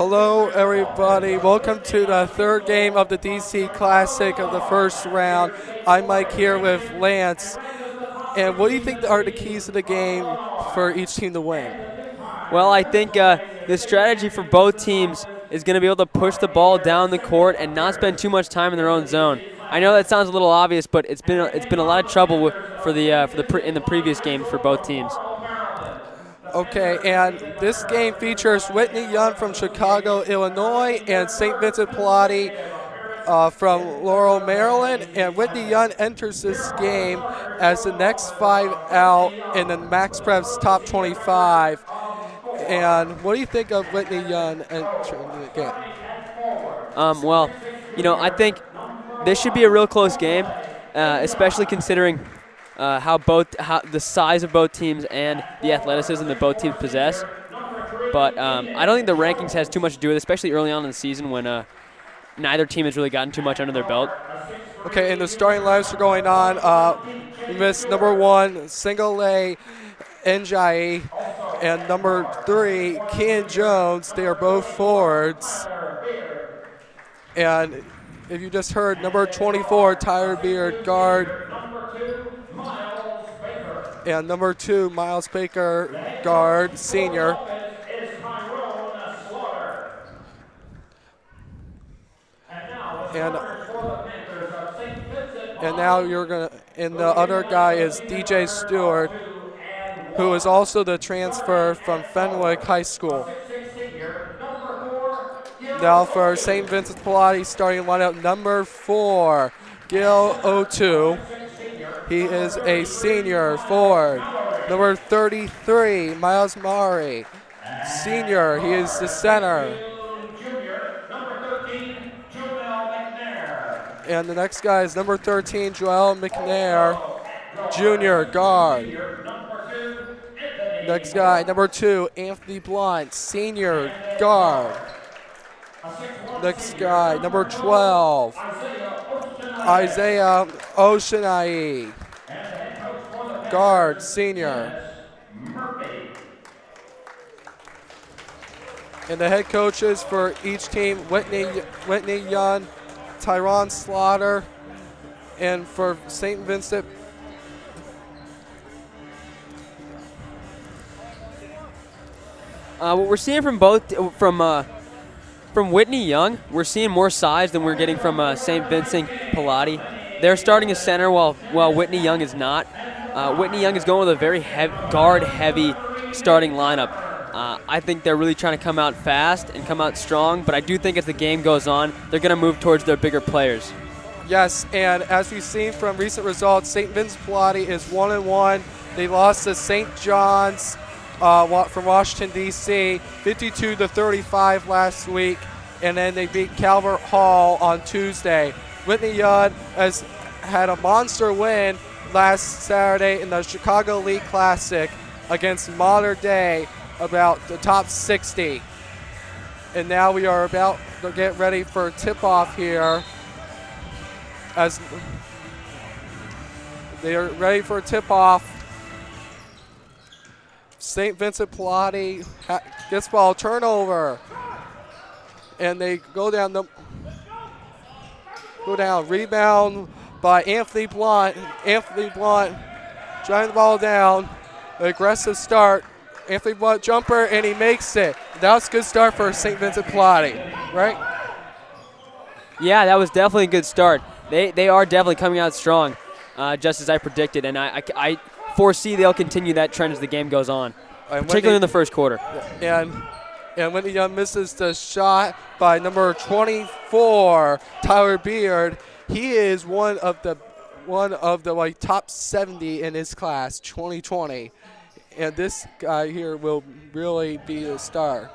Hello, everybody. Welcome to the third game of the DC Classic of the first round. I'm Mike here with Lance. And what do you think are the keys to the game for each team to win? Well, I think the strategy for both teams is going to be able to push the ball down the court and not spend too much time in their own zone. I know that sounds a little obvious, but it's been a lot of trouble in the previous games for both teams. Okay, and this game features Whitney Young from Chicago, Illinois, and St. Vincent Pallotti from Laurel, Maryland. And Whitney Young enters this game as the next 5 out in the Max Prep's top 25. And what do you think of Whitney Young entering the game? Well, I think this should be a real close game, especially considering how the size of both teams and the athleticism that both teams possess. But I don't think the rankings has too much to do with it, especially early on in the season when neither team has really gotten too much under their belt. Okay, and the starting lineups are going on. We missed number 1, Single A, Njai, and number 3, Kean Jones. They are both forwards. And if you just heard, number 24, Tyler Beard, guard. And number 2, Miles Baker, guard, senior. And now and the other guy is DJ Stewart, who is also the transfer from Fenwick High School. Now for St. Vincent Pallotti starting lineup, number 4, Gil Otu. He is a senior forward. Number 33, Miles Murray, senior. He is the center. And the next guy is number 13, Joel McNair, junior, guard. Next guy, number 2, Anthony Blunt, senior, guard. Next guy, number 12, Isaiah Oceanai, guard, senior. And the head coaches for each team, Whitney Young, Tyron Slaughter, and for St. Vincent, what we're seeing from Whitney Young, we're seeing more size than we're getting from St. Vincent Pallotti. They're starting a center while Whitney Young is not. Whitney Young is going with a very guard-heavy starting lineup. I think they're really trying to come out fast and come out strong, but I do think as the game goes on, they're going to move towards their bigger players. Yes, and as we've seen from recent results, St. Vincent Pallotti is 1-1. They lost to St. John's from Washington, D.C., 52-35 last week, and then they beat Calvert Hall on Tuesday. Whitney Young has had a monster win last Saturday in the Chicago League Classic against Modern Day, about the top 60. And now we are about to get ready for a tip-off here. As they are ready for a tip-off, St. Vincent Pallotti gets ball turnover, and they go down. Rebound by Anthony Blunt. Anthony Blunt driving the ball down. Aggressive start. Anthony Blunt jumper, and he makes it. That was a good start for St. Vincent Pallotti, right? Yeah, that was definitely a good start. They are definitely coming out strong, just as I predicted, and I foresee they'll continue that trend as the game goes on, particularly in the first quarter. And Whitney Young misses the shot by number 24, Tyler Beard. He is one of the top 70 in his class, 2020. And this guy here will really be a star.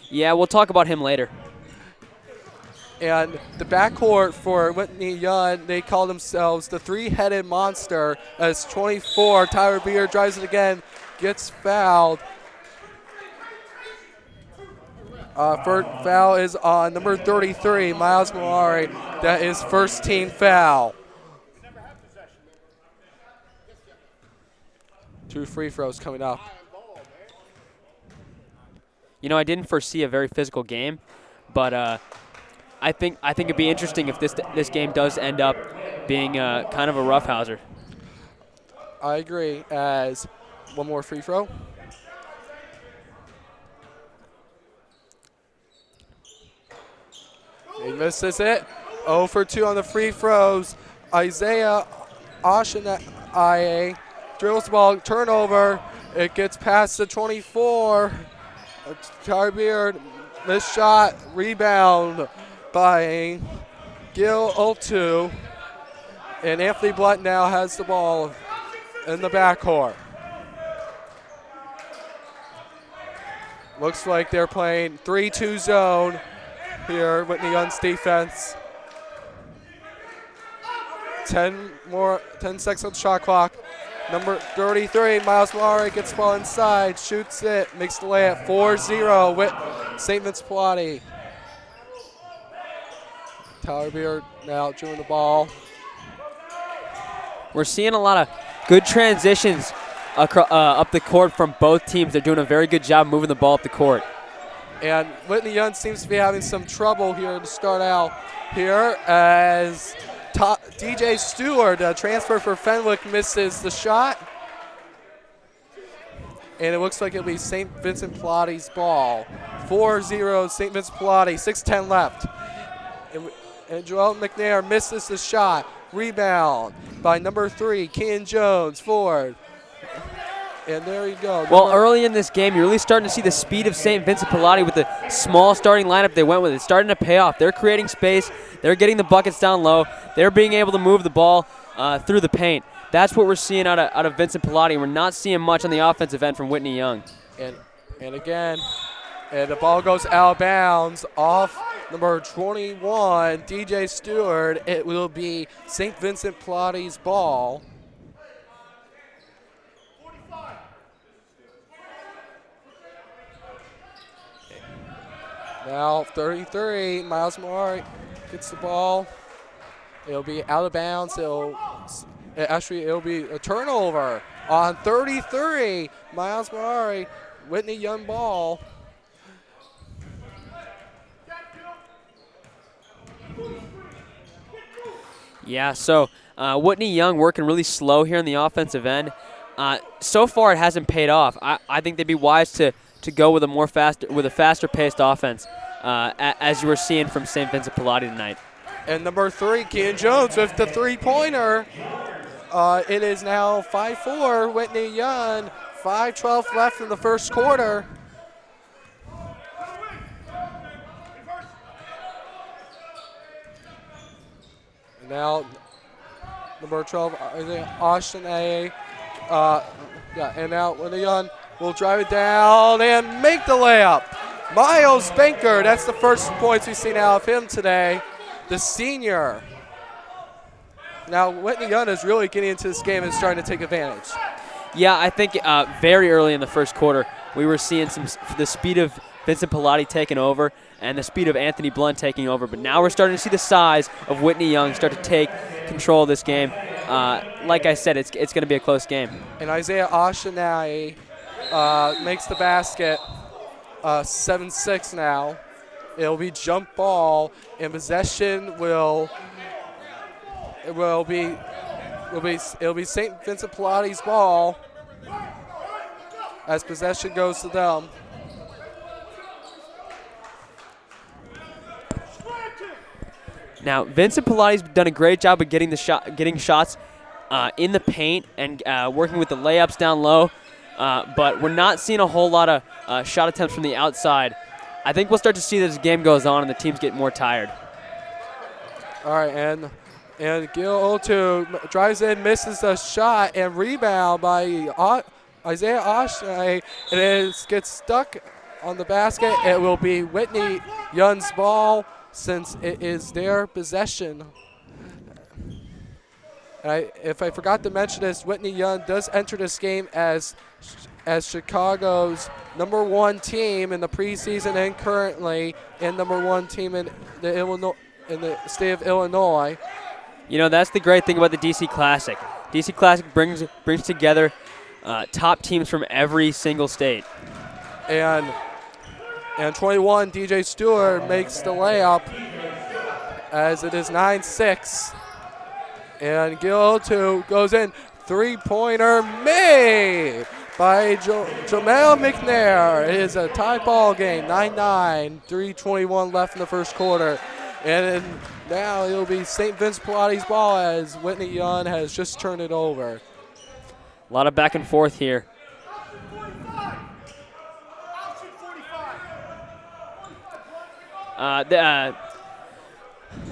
Yeah, we'll talk about him later. And the backcourt for Whitney Young, they call themselves the three-headed monster, as 24, Tyler Beard drives it again, gets fouled. First foul is on number 33, Miles Malari. That is first team foul. 2 free throws coming up. I didn't foresee a very physical game, but I think it'd be interesting if this game does end up being kind of a roughhouser. I agree. As one more free throw. He misses it. 0 for 2 on the free throws. Isaiah Oshanaye drills the ball, turnover. It gets past the 24. Tarbier, missed shot, rebound by Gil Oltu. And Anthony Blunt now has the ball in the backcourt. Looks like they're playing 3-2 zone here, Whitney Young's defense. 10 seconds on the shot clock. Number 33, Miles Murray gets the ball inside, shoots it, makes the layup. 4-0 with St. Vincent Pallotti. Tyler Beard now dribbling the ball. We're seeing a lot of good transitions up the court from both teams. They're doing a very good job moving the ball up the court. And Whitney Young seems to be having some trouble here to start out here as DJ Stewart, a transfer for Fenwick, misses the shot. And it looks like it'll be St. Vincent Pallotti's ball. 4-0 St. Vincent Pallotti, 6:10 left. And Joel McNair misses the shot. Rebound by number 3, Kean Jones, forward. And there you go. Well, early in this game, you're really starting to see the speed of St. Vincent Pallotti with the small starting lineup they went with. It's starting to pay off. They're creating space. They're getting the buckets down low. They're being able to move the ball through the paint. That's what we're seeing out of Vincent Pallotti. We're not seeing much on the offensive end from Whitney Young. And again, and the ball goes out of bounds off number 21, DJ Stewart. It will be St. Vincent Pallotti's ball. Now 33, Miles Murray gets the ball. It'll be out of bounds. It'll be a turnover on 33. Miles Murray, Whitney Young ball. Yeah, so Whitney Young working really slow here on the offensive end. So far, it hasn't paid off. I think they'd be wise to go with a faster paced offense, as you were seeing from St. Vincent Pallotti tonight. And number 3, Kean Jones with the three-pointer. It is now 5-4, Whitney Young. 5:12 left in the first quarter. Now, number 12, Austin A. And now Whitney Young will drive it down and make the layup. Miles Banker, that's the first points we've seen out of him today, the senior. Now, Whitney Young is really getting into this game and starting to take advantage. Yeah, I think very early in the first quarter, we were seeing the speed of Vincent Pallotti taking over and the speed of Anthony Blunt taking over. But now we're starting to see the size of Whitney Young start to take control of this game. Like I said, it's going to be a close game. And Isaiah Oshanaye makes the basket. 7-6 now. It'll be jump ball, and possession will be St. Vincent Pallotti's ball as possession goes to them. Now, Vincent Pallotti's done a great job of getting shots in the paint and working with the layups down low, but we're not seeing a whole lot of shot attempts from the outside. I think we'll start to see as the game goes on and the teams get more tired. All right, and Gil Oltu drives in, misses a shot, and rebound by Isaiah Oshanaye. It gets stuck on the basket. It will be Whitney Young's ball since it is their possession. And if I forgot to mention this, Whitney Young does enter this game as Chicago's #1 team in the preseason and currently and #1 team in the state of Illinois. You know, that's the great thing about the DC Classic. DC Classic brings together top teams from every single state. And And 21, DJ Stewart makes the layup as it is 9-6. And Gil 2 goes in. Three-pointer made by Jamel McNair. It is a tie ball game, 9-9, 3:21 left in the first quarter. And now it'll be St. Vincent Pallotti's ball as Whitney Young has just turned it over. A lot of back and forth here.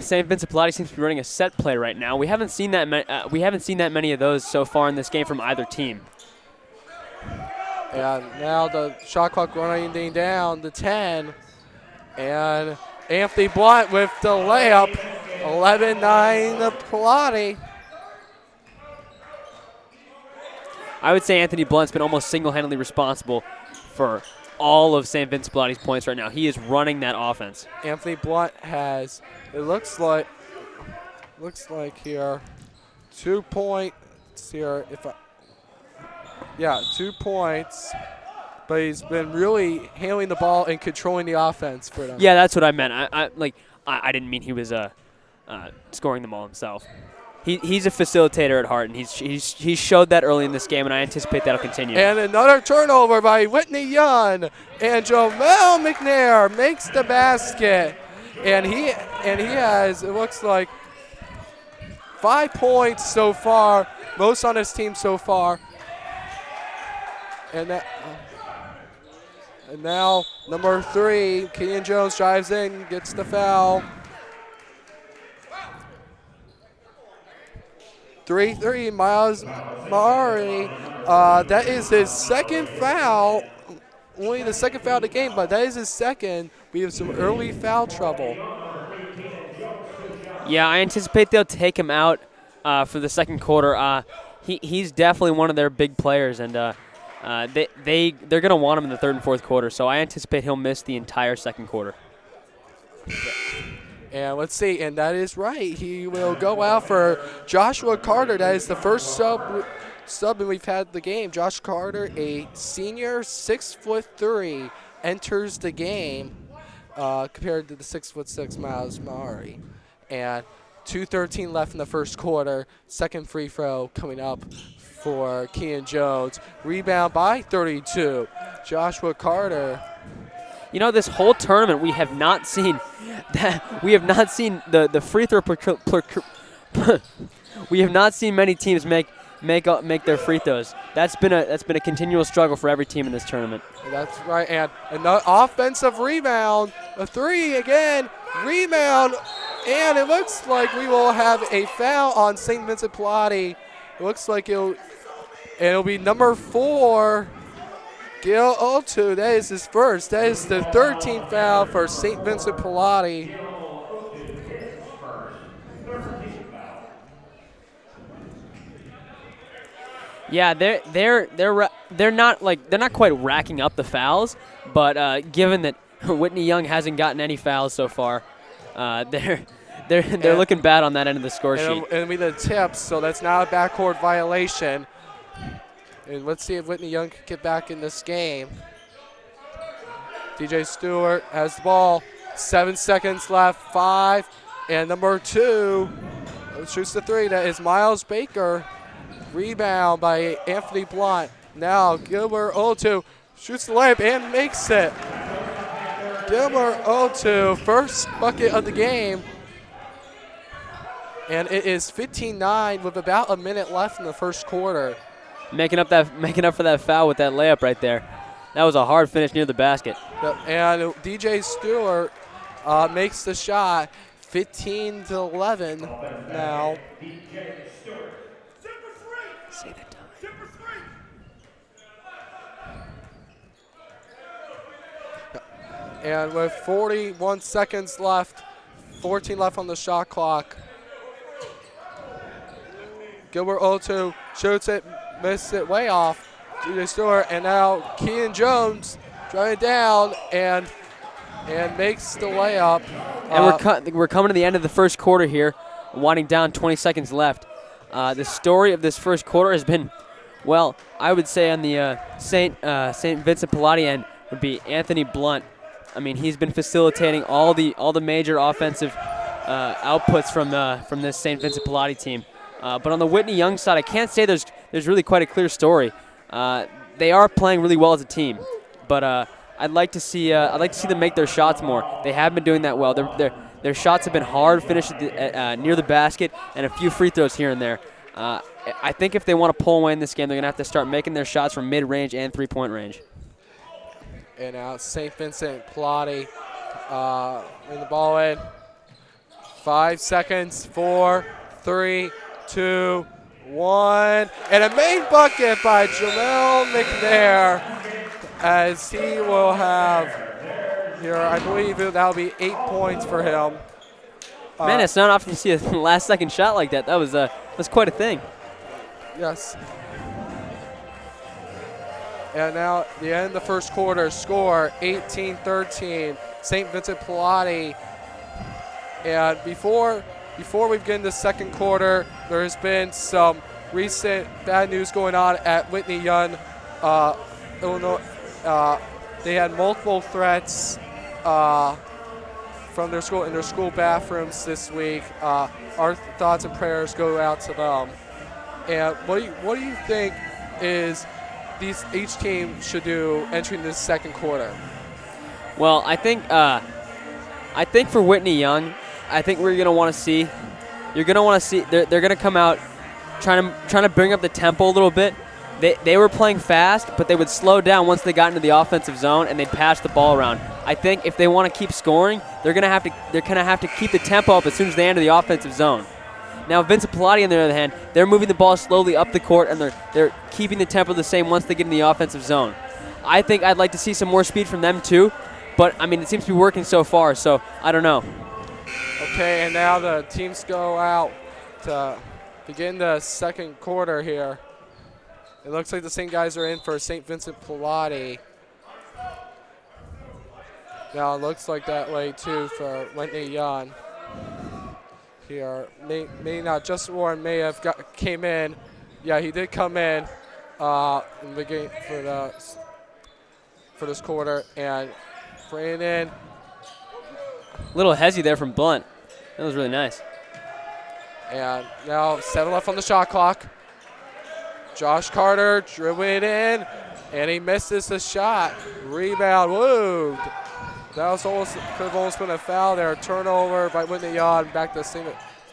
St. Vincent Pallotti seems to be running a set play right now. We haven't seen that. Many of those so far in this game from either team. And now the shot clock running down to 10, and Anthony Blunt with the layup. 11-9 to Pallotti. I would say Anthony Blunt's been almost single-handedly responsible for all of St. Vincent Pallotti's points right now. He is running that offense. Anthony Blunt has, it looks like here, 2 points here. 2 points. But he's been really handling the ball and controlling the offense for them. Yeah, that's what I meant. I didn't mean he was scoring them all himself. He's a facilitator at heart, and he's showed that early in this game, and I anticipate that'll continue. And another turnover by Whitney Young, and Jamel McNair makes the basket, and he has, it looks like, 5 points so far, most on his team so far, and now number 3, Kenyon Jones drives in, gets the foul. 3-3, Miles Mari. That is his second foul. Only the second foul of the game, but that is his second. We have some early foul trouble. Yeah, I anticipate they'll take him out for the second quarter. He's definitely one of their big players, and they're going to want him in the third and fourth quarter, so I anticipate he'll miss the entire second quarter. And let's see, and that is right. He will go out for Joshua Carter. That is the first sub we've had the game. Josh Carter, a senior, 6'3", enters the game compared to the 6'6" Miles Mari. And 2:13 left in the first quarter. Second free throw coming up for Kean Jones. Rebound by 32. Joshua Carter. You know, this whole tournament we have not seen the free throw we have not seen many teams make their free throws. That's been a continual struggle for every team in this tournament. That's right, and another offensive rebound, a three again, rebound, and it looks like we will have a foul on St. Vincent Pallotti. It looks like it'll be number 4. Gil Otu, that is his first. That is the 13th foul for St. Vincent Pallotti. Yeah, they're not quite racking up the fouls, but given that Whitney Young hasn't gotten any fouls so far, they're looking bad on that end of the score sheet. And we did tips, so that's not a backcourt violation. And let's see if Whitney Young can get back in this game. DJ Stewart has the ball. 7 seconds left. 5. And number 2 shoots the 3. That is Miles Baker. Rebound by Anthony Blunt. Now Gilbert Otu shoots the layup and makes it. Gilbert Otu, first bucket of the game. And it is 15-9 with about a minute left in the first quarter. Making up for that foul with that layup right there. That was a hard finish near the basket. And DJ Stewart makes the shot. 15-11 now. Say the time. And with 41 seconds left, 14 left on the shot clock. Gilbert Otu shoots it, missed it way off. DJ Stewart, and now Kean Jones driving down and makes the layup. And we're coming to the end of the first quarter here, winding down 20 seconds left. The story of this first quarter has been, well, I would say on the St. Vincent Pallotti end would be Anthony Blunt I mean, he's been facilitating all the major offensive outputs from this St. Vincent Pallotti team. But on the Whitney Young side, I can't say there's really quite a clear story. They are playing really well as a team, but I'd like to see them make their shots more. They have been doing that well. Their shots have been hard, finished near the basket, and a few free throws here and there. I think if they want to pull away in this game, they're going to have to start making their shots from mid-range and three-point range. And now St. Vincent Pallotti in the ball in. 5 seconds, 4, 3, 2, 1. And a main bucket by Jamel McNair, as he will have here, I believe that'll be 8 points for him. Man, it's not often you see a last-second shot like that. That was quite a thing. Yes. And now at the end of the first quarter, score 18-13, St. Vincent Pallotti. And before we begin the second quarter, there has been some recent bad news going on at Whitney Young, Illinois. They had multiple threats from their school in their school bathrooms this week. Our thoughts and prayers go out to them. And what do you think is each team should do entering this second quarter? Well, I think for Whitney Young, I think you're going to want to see they're going to come out trying to bring up the tempo a little bit. They were playing fast, but they would slow down once they got into the offensive zone and they'd pass the ball around. I think if they want to keep scoring, they're going to have to keep the tempo up as soon as they enter the offensive zone. Now, Vincent Pallotti, on the other hand, they're moving the ball slowly up the court, and they're keeping the tempo the same once they get in the offensive zone. I think I'd like to see some more speed from them too, but, I mean, it seems to be working so far, so I don't know. Okay, and now the teams go out to begin the second quarter here. It looks like the same guys are in for St. Vincent Pallotti. Now it looks like that way too for Whitney Young. Here, may not. Justin Warren may have came in. Yeah, he did come in the game for this quarter, and Brandon. Little hezzy there from Blunt. That was really nice. And now 7 left on the shot clock. Josh Carter dribbling it in, and he misses the shot. Rebound, whoa. That was could have almost been a foul there. Turnover by Whitney Young, back to St.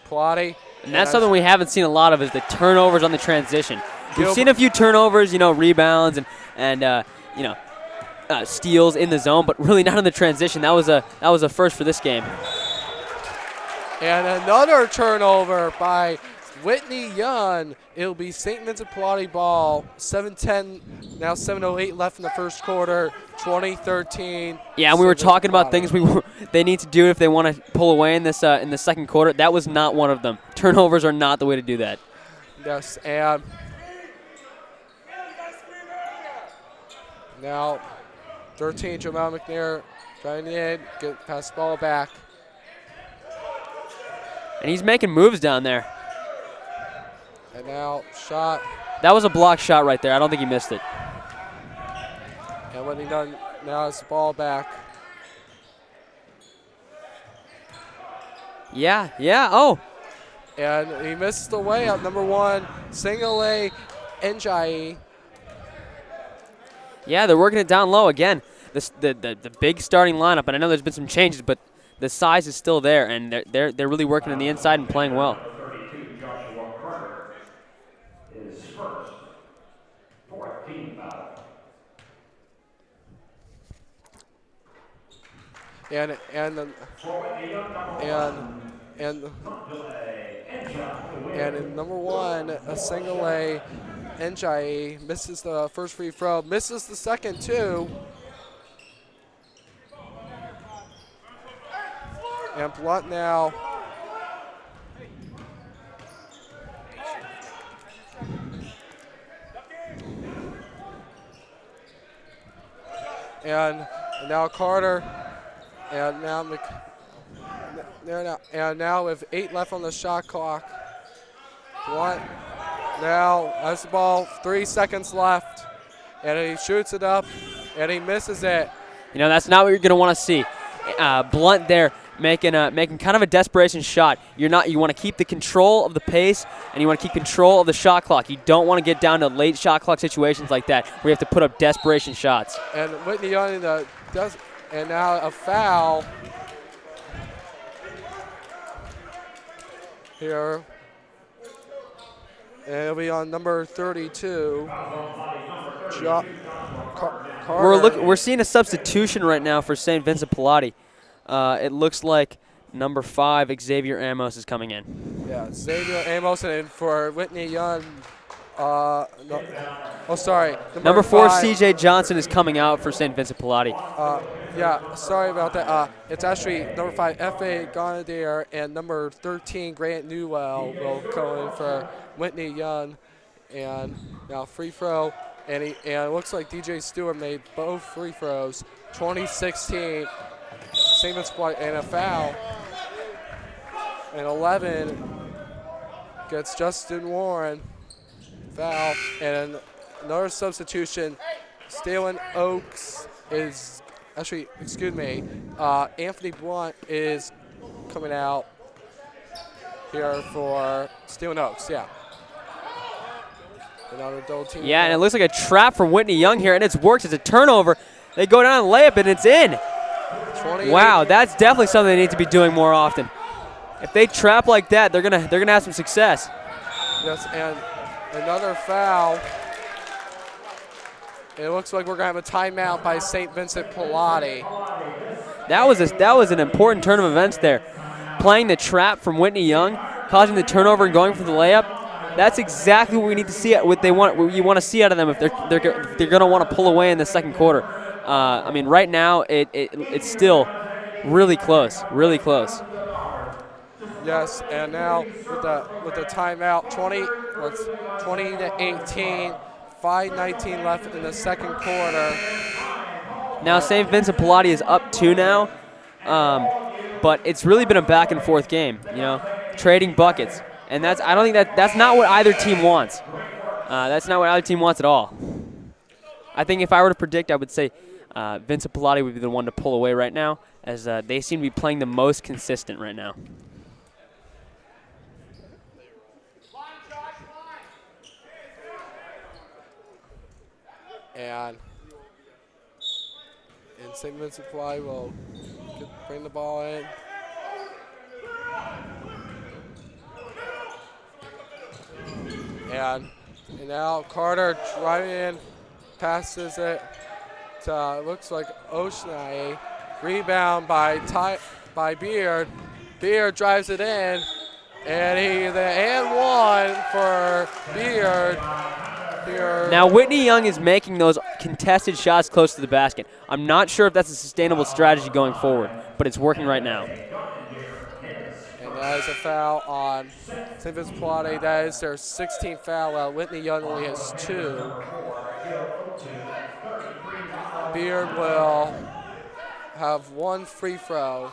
Pallotti. And that's something we haven't seen a lot of, is the turnovers on the transition. We've seen a few turnovers, rebounds and steals in the zone, but really not in the transition. That was a first for this game. And another turnover by Whitney Young. It'll be St. Vincent Pallotti ball. 7:10, now 7:08 left in the first quarter. 2013. Yeah, and we were talking about things they need to do if they want to pull away in this in the second quarter. That was not one of them. Turnovers are not the way to do that. Yes, and now 13, Jamal McNair trying in, get pass the ball back. And he's making moves down there. And now shot. That was a blocked shot right there. I don't think he missed it. And when he done, now it's the ball back. Yeah, oh. And he missed the way out. Number 1, Singale Njai. Yeah, they're working it down low again. The big starting lineup, and I know there's been some changes, but the size is still there, and they're really working on the inside and playing well. And in number 1, a single A, Njai misses the first free throw, misses the second too. And Blunt now. And now Carter. And now with 8 left on the shot clock. Blunt now has the ball, 3 seconds left. And he shoots it up, and he misses it. You know, that's not what you're going to want to see. Blunt there making kind of a desperation shot. You want to keep the control of the pace, and you want to keep control of the shot clock. You don't want to get down to late shot clock situations like that where you have to put up desperation shots. And Whitney Young does, and now a foul here. And it'll be on number 32. We're seeing a substitution right now for St. Vincent Pallotti. It looks like number 5, Xavier Amos, is coming in. Yeah, Xavier Amos, and for Whitney Young, number 4, 5, C.J. Johnson is coming out for St. Vincent Pallotti. Yeah, sorry about that. It's actually number 5, F.A. Gonadier, and number 13, Grant Newell, will go in for Whitney Young. And now free throw, and it looks like DJ Stewart made both free throws. 2016, St. Vincent Pallotti, and a foul. And 11 gets Justin Warren, foul, and another substitution. Stalen Oaks is, actually, excuse me, Anthony Blunt is coming out here for Stalen Oaks, yeah. Another double team. Yeah, and it looks like a trap from Whitney Young here, and it's worked. It's a turnover. They go down and layup, and it's in. Wow, that's definitely something they need to be doing more often. If they trap like that, they're gonna have some success. Yes, and another foul. It looks like we're gonna have a timeout by St. Vincent Pallotti. That was an important turn of events there. Playing the trap from Whitney Young, causing the turnover and going for the layup. That's exactly what we need to see. What you want to see out of them if they're gonna want to pull away in the second quarter. I mean, right now it's still really close, really close. Yes, and now with the timeout, 20 to 18, 5:19 left in the second quarter. Now St. Vincent Pallotti is up 2 now, but it's really been a back and forth game. You know, trading buckets, and I don't think that's not what either team wants. That's not what either team wants at all. I think if I were to predict, I would say Vincent Pallotti would be the one to pull away right now, as they seem to be playing the most consistent right now. And St. Vincent Pallotti will bring the ball in. And now Carter driving in, passes it to, looks like Oshnai. Rebound by Beard. Beard drives it in, and the and one for Beard. Now Whitney Young is making those contested shots close to the basket. I'm not sure if that's a sustainable strategy going forward, but it's working right now. And that is a foul on St. Vincent Pallotti. That is their 16th foul. Whitney Young only has 2. Beard will have 1 free throw.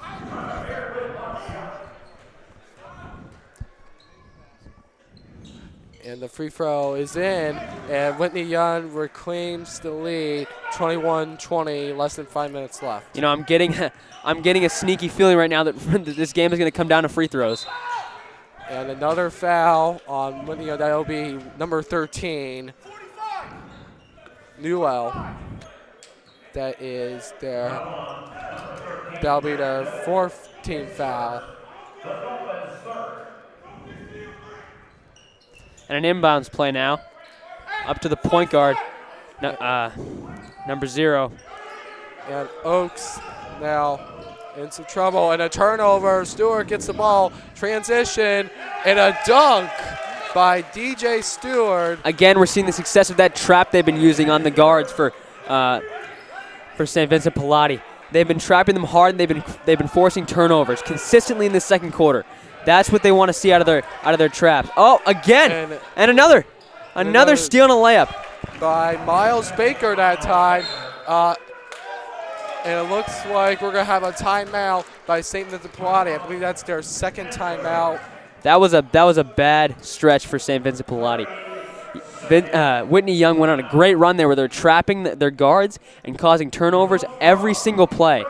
And the free throw is in, and Whitney Young reclaims the lead, 21-20, less than 5 minutes left. You know, I'm getting a sneaky feeling right now that this game is going to come down to free throws. And another foul on Whitney Young. That'll be number 13, Newell. That'll be their 4th team foul. And an inbounds play now, up to the point guard, number 0. And Oaks now in some trouble, and a turnover. Stewart gets the ball, transition, and a dunk by DJ Stewart. Again, we're seeing the success of that trap they've been using on the guards for St. Vincent Pallotti. They've been trapping them hard, and they've been forcing turnovers consistently in the second quarter. That's what they want to see out of their traps. Oh, again, and another steal and a layup by Miles Baker that time. And it looks like we're gonna have a timeout by St. Vincent Pallotti. I believe that's their 2nd timeout. That was a bad stretch for St. Vincent Pallotti. Whitney Young went on a great run there where they're trapping their guards and causing turnovers every single play.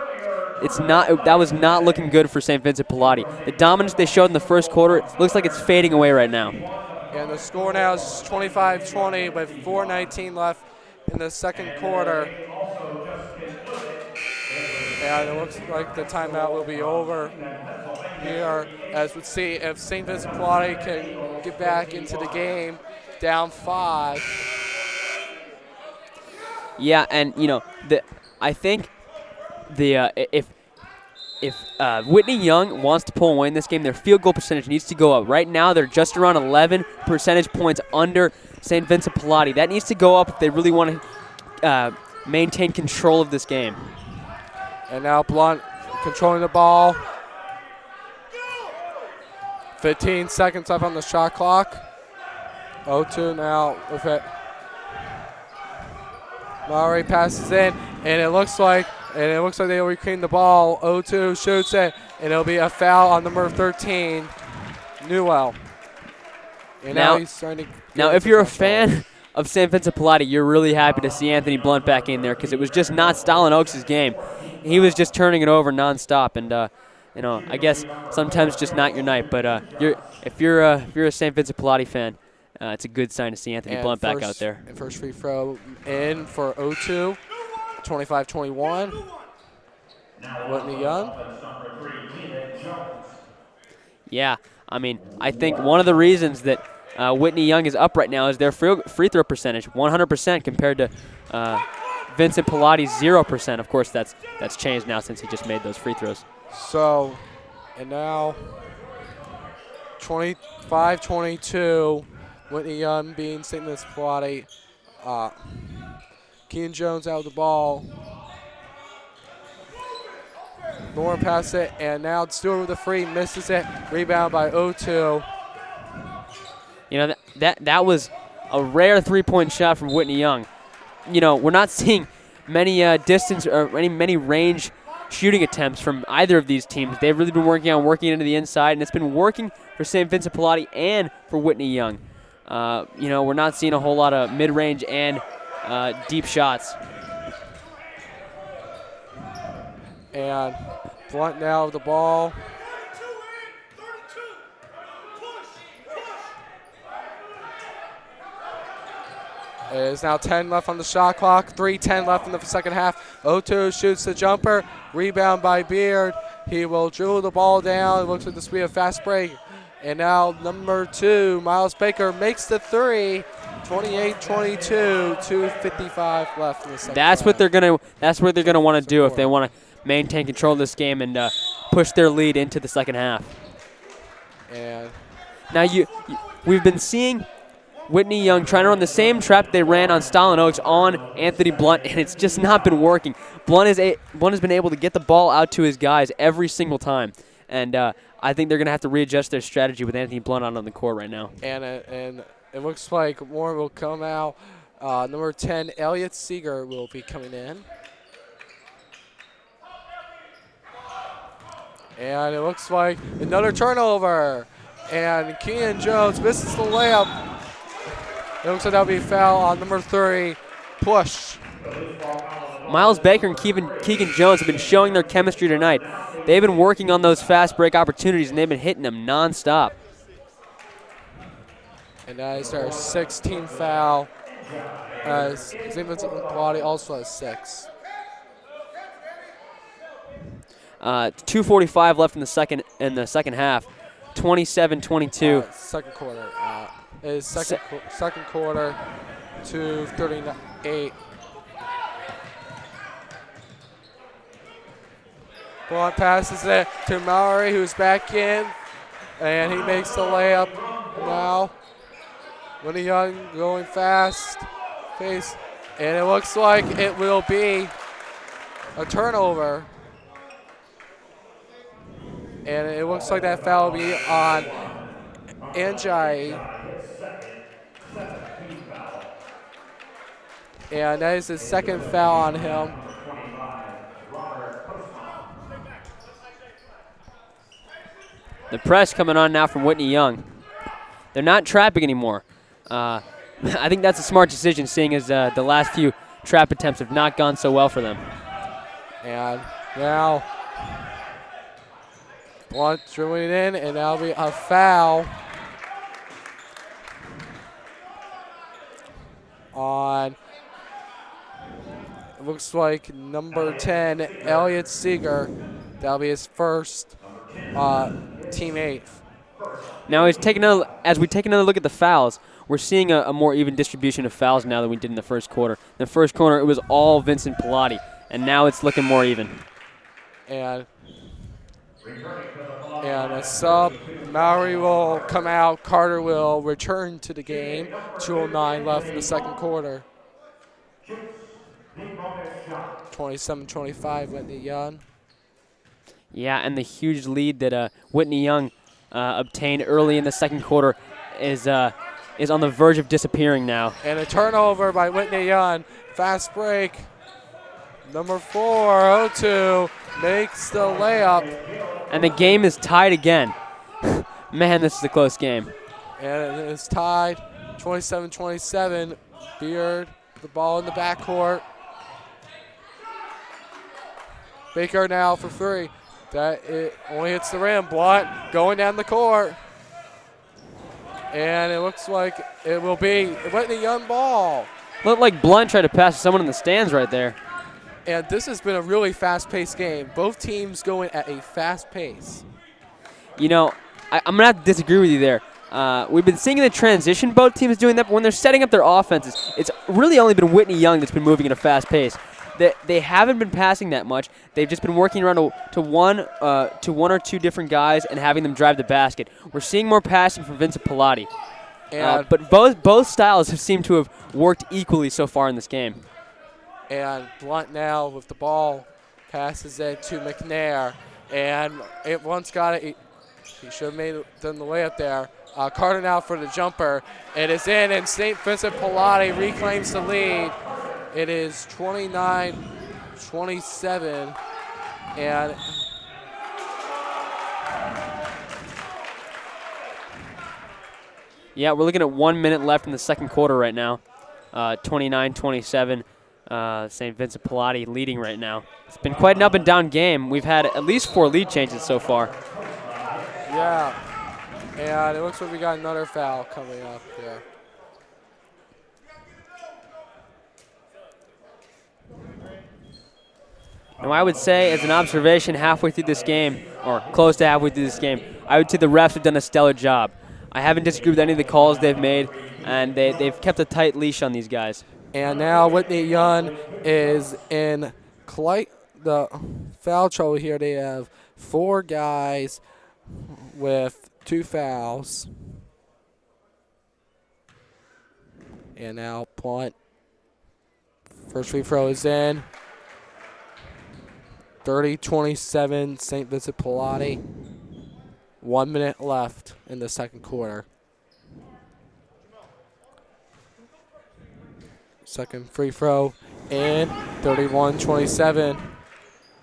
That was not looking good for St. Vincent Pallotti. The dominance they showed in the first quarter looks like it's fading away right now. And the score now is 25-20 with 4:19 left in the second quarter. And it looks like the timeout will be over here, as we'll see if St. Vincent Pallotti can get back into the game down 5. Yeah, and I think if Whitney Young wants to pull away in this game, their field goal percentage needs to go up. Right now, they're just around 11 percentage points under St. Vincent Pallotti. That needs to go up if they really want to maintain control of this game. And now Blunt controlling the ball. 15 seconds left on the shot clock. 0-2 now with it. Murray passes in, and it looks like they'll reclaim the ball. 0-2 shoots it, and it'll be a foul on number 13, Newell. And now he's starting to. Now, if you're a fan of St. Vincent Pallotti, you're really happy to see Anthony Blunt back in there because it was just not Stalin Oaks' game. He was just turning it over nonstop, and I guess sometimes just not your night. But if you're a St. Vincent Pallotti fan, it's a good sign to see Anthony Blunt back out there. And first free throw in for 0-2, 25-21. Whitney Young. Yeah, I mean, I think one of the reasons that Whitney Young is up right now is their free throw percentage, 100% compared to Vincent Pallotti's 0%. Of course, that's changed now since he just made those free throws. So, and now 25-22, Whitney Young being St. Vincent Pallotti. Keenan Jones out of the ball. Lauren passes it, and now Stewart with a free, misses it. Rebound by 0-2. That was a rare three-point shot from Whitney Young. We're not seeing many distance or many range shooting attempts from either of these teams. They've really been working into the inside, and it's been working for St. Vincent Pallotti and for Whitney Young. We're not seeing a whole lot of mid-range and deep shots. And Blunt now of the ball. It is now 10 left on the shot clock. 3:10 left in the second half. 0-2 shoots the jumper. Rebound by Beard. He will dribble the ball down. It looks like this will be a fast break. And now number 2, Miles Baker, makes the three. 28-22. 2:55 left in the second half. That's what they're gonna want to do if they want to maintain control of this game and push their lead into the second half. And now we've been seeing Whitney Young trying to run the same trap they ran on Stalin Oaks on Anthony Blunt, and it's just not been working. Blunt has been able to get the ball out to his guys every single time, and I think they're going to have to readjust their strategy with Anthony Blunt out on the court right now. And it looks like more will come out. Number 10, Elliot Seeger, will be coming in. And it looks like another turnover. And Keenan Jones misses the layup. It looks like that'll be a foul on number 3, Push. Miles Baker and Keegan Jones have been showing their chemistry tonight. They've been working on those fast break opportunities, and they've been hitting them nonstop. And that is their 16th foul. St. Vincent Pallotti also has 6. 2:45 left in the second half. 27-22. Second quarter. Is second quarter, 2:38. Blunt passes it to Maury, who's back in, and he makes the layup now. Whitney Young going fast, and it looks like it will be a turnover. And it looks like that foul will be on Anjai. And that is his second foul on him. The press coming on now from Whitney Young. They're not trapping anymore. I think that's a smart decision, seeing as the last few trap attempts have not gone so well for them. And now Blunt dribbling it in, and that'll be a foul on, it looks like number 10, Elliot Seeger. That'll be his first teammate. Now, as we take another look at the fouls, we're seeing a more even distribution of fouls now than we did in the first quarter. In the first quarter, it was all Vincent Pallotti, and now it's looking more even. And a sub, Maury will come out, Carter will return to the game. 2:09 left in the second quarter. 27-25, Whitney Young. Yeah, and the huge lead that Whitney Young obtained early in the second quarter is on the verge of disappearing now. And a turnover by Whitney Young. Fast break. Number 4, 0-2, makes the layup. And the game is tied again. Man, this is a close game. And it is tied, 27-27. Beard, the ball in the backcourt. Baker now for 3. That it only hits the rim. Blunt going down the court. And it looks like it will be Whitney Young ball. Looked like Blunt tried to pass to someone in the stands right there. And this has been a really fast-paced game. Both teams going at a fast pace. You know, I'm going to have to disagree with you there. We've been seeing in the transition both teams doing that, but when they're setting up their offenses, it's really only been Whitney Young that's been moving at a fast pace. They haven't been passing that much. They've just been working around to one or two different guys and having them drive the basket. We're seeing more passing from Vincent Pallotti. But both styles have seemed to have worked equally so far in this game. And Blunt now with the ball passes it to McNair. And it once got it. He should have done the layup there. Carter now for the jumper. It is in, and St. Vincent Pallotti reclaims the lead. It is 29-27. And yeah, we're looking at 1 minute left in the second quarter right now. 29-27. St. Vincent Pallotti leading right now. It's been quite an up and down game. We've had at least 4 lead changes so far. Yeah, and it looks like we got another foul coming up here. Now, I would say, as an observation halfway through this game, or close to halfway through this game, I would say the refs have done a stellar job. I haven't disagreed with any of the calls they've made, and they've kept a tight leash on these guys. And now Whitney Young is in quite the foul trouble here. They have 4 guys with 2 fouls. And now Blunt. First free throw is in. 30-27, St. Vincent Pallotti. 1 minute left in the second quarter. Second free throw in, 31-27.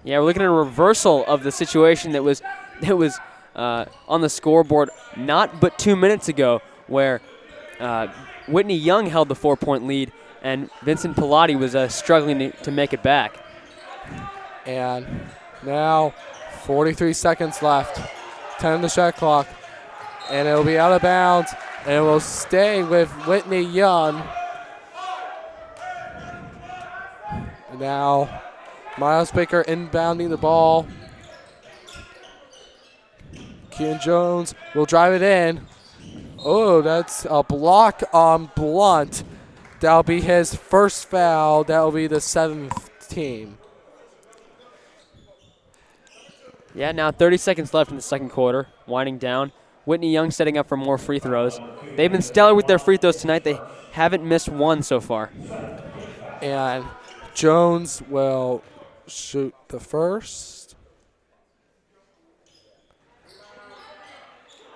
Yeah, we're looking at a reversal of the situation that was on the scoreboard not but 2 minutes ago, where Whitney Young held the 4-point lead and Vincent Pallotti was struggling to make it back. And now 43 seconds left, 10 on the shot clock, and it'll be out of bounds, and it will stay with Whitney Young. Now, Miles Baker inbounding the ball. Keaton Jones will drive it in. Oh, that's a block on Blunt. That'll be his first foul. That'll be the 7th team. Yeah, now 30 seconds left in the second quarter, winding down. Whitney Young setting up for more free throws. They've been stellar with their free throws tonight. They haven't missed one so far. And Jones will shoot the first.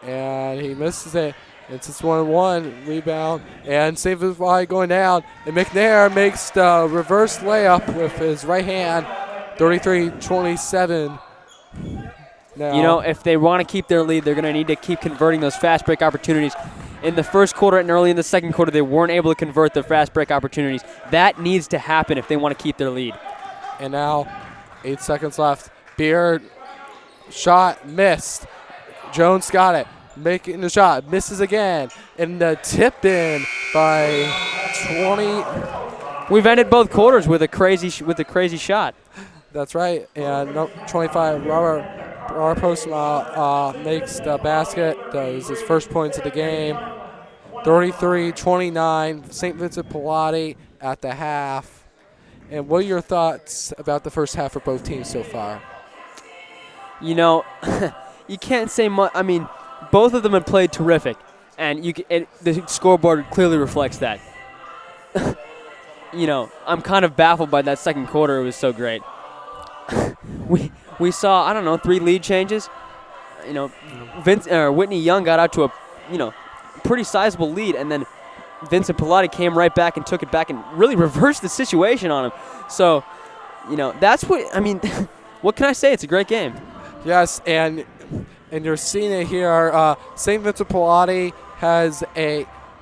And he misses it. It's just 1-1 rebound. And St. Vincent Pallotti going down. And McNair makes the reverse layup with his right hand. 33-27. Now, you know, if they want to keep their lead, they're going to need to keep converting those fast break opportunities. in the first quarter and early in the second quarter, they weren't able to convert their fast break opportunities. That needs to happen if they want to keep their lead. And now 8 seconds left. Beard shot missed. Jones got it. Making the shot. Misses again. And the tip in by 20. We've ended both quarters with a crazy shot. That's right. And 25, Robert Postma makes the basket. Does his first points of the game. 33-29. St. Vincent Pallotti at the half. And what are your thoughts about the first half for both teams so far? You know, you can't say much. I mean, both of them have played terrific, and the scoreboard clearly reflects that. You know, I'm kind of baffled by that second quarter. It was so great. we saw, I don't know, 3 lead changes. You know, Whitney Young got out to a, pretty sizable lead, and then Vincent Pallotti came right back and took it back and really reversed the situation on him. So, that's what, I mean, what can I say? It's a great game. Yes, and you're seeing it here. St. Vincent Pallotti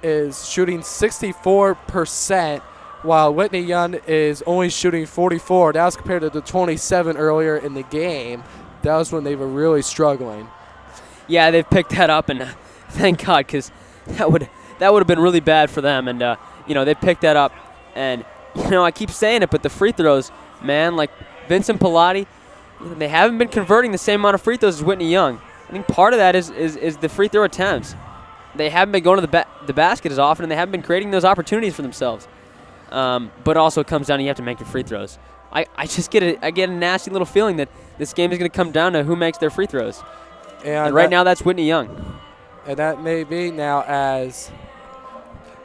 is shooting 64%, while Whitney Young is only shooting 44. That was compared to the 27 earlier in the game. That was when they were really struggling. Yeah, they've picked that up, and thank God, because that would have been really bad for them. And they picked that up, and I keep saying it, but the free throws, man, like Vincent Pallotti, they haven't been converting the same amount of free throws as Whitney Young. I think part of that is the free throw attempts. They haven't been going to the basket as often, and they haven't been creating those opportunities for themselves. But also it comes down to you have to make your free throws. I just get a nasty little feeling that this game is going to come down to who makes their free throws. And right now that's Whitney Young. And that may be now as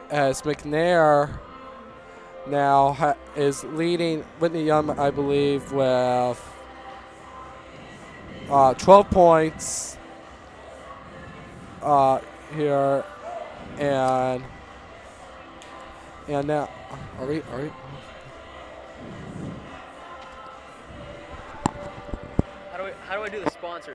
McNair now is leading Whitney Young, I believe, with 12 points here, and now are we? How do I do the sponsor?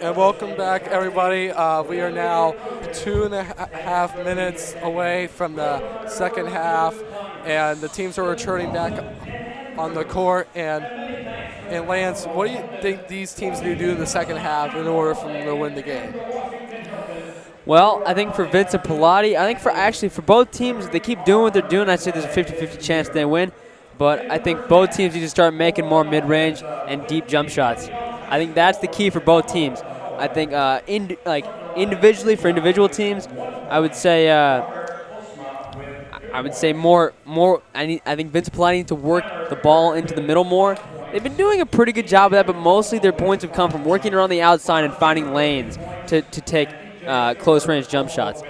And welcome back, everybody. We are now 2.5 minutes away from the second half, and the teams are returning back on the court. And Lance, what do you think these teams need to do in the second half in order for them to win the game? Well, I think for Vincent Pallotti, I think for both teams, they keep doing what they're doing. I'd say there's a 50-50 chance they win. But I think both teams need to start making more mid-range and deep jump shots. I think that's the key for both teams. I think individually for individual teams, I would say more. I think Vincent Pallotti needs to work the ball into the middle more. They've been doing a pretty good job of that, but mostly their points have come from working around the outside and finding lanes to take close-range jump shots.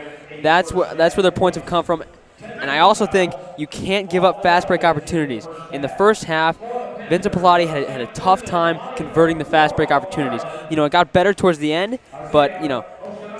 That's where their points have come from. And I also think you can't give up fast break opportunities. In the first half, Vincent Pallotti had a tough time converting the fast break opportunities. It got better towards the end, but,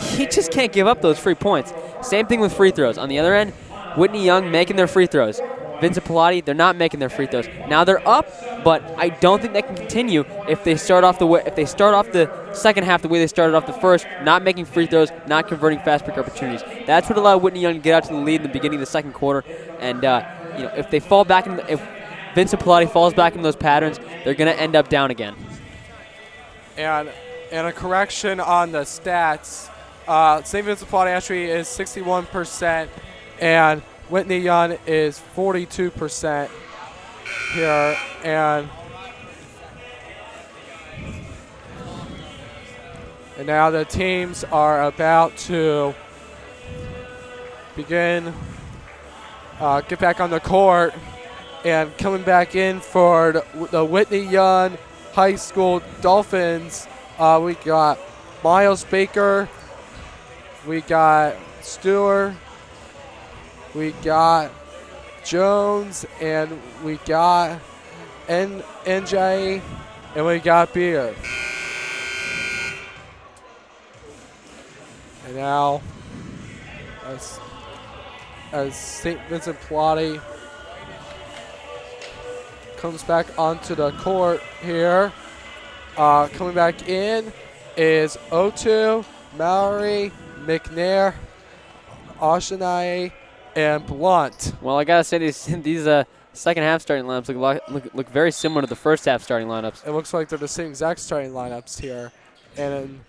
he just can't give up those free points. Same thing with free throws. On the other end, Whitney Young making their free throws. Vincent Pallotti, they're not making their free throws. Now they're up, but I don't think they can continue if they start off the second half the way they started off the first, not making free throws, not converting fast break opportunities. That's what allowed Whitney Young to get out to the lead in the beginning of the second quarter. And if they fall back if Vincent Pallotti falls back in those patterns, they're going to end up down again. And a correction on the stats, St. Vincent Pallotti actually is 61%, and Whitney Young is 42% here, and now the teams are about to begin, get back on the court, and coming back in for the Whitney Young High School Dolphins, we got Miles Baker, we got Stewart, we got Jones, and we got NJ, and we got Beard. And now, as St. Vincent Pallotti comes back onto the court here, coming back in is Otu, Mallory, McNair, Oshanae, and Blunt. Well, I gotta say these second half starting lineups look very similar to the first half starting lineups. It looks like they're the same exact starting lineups here, and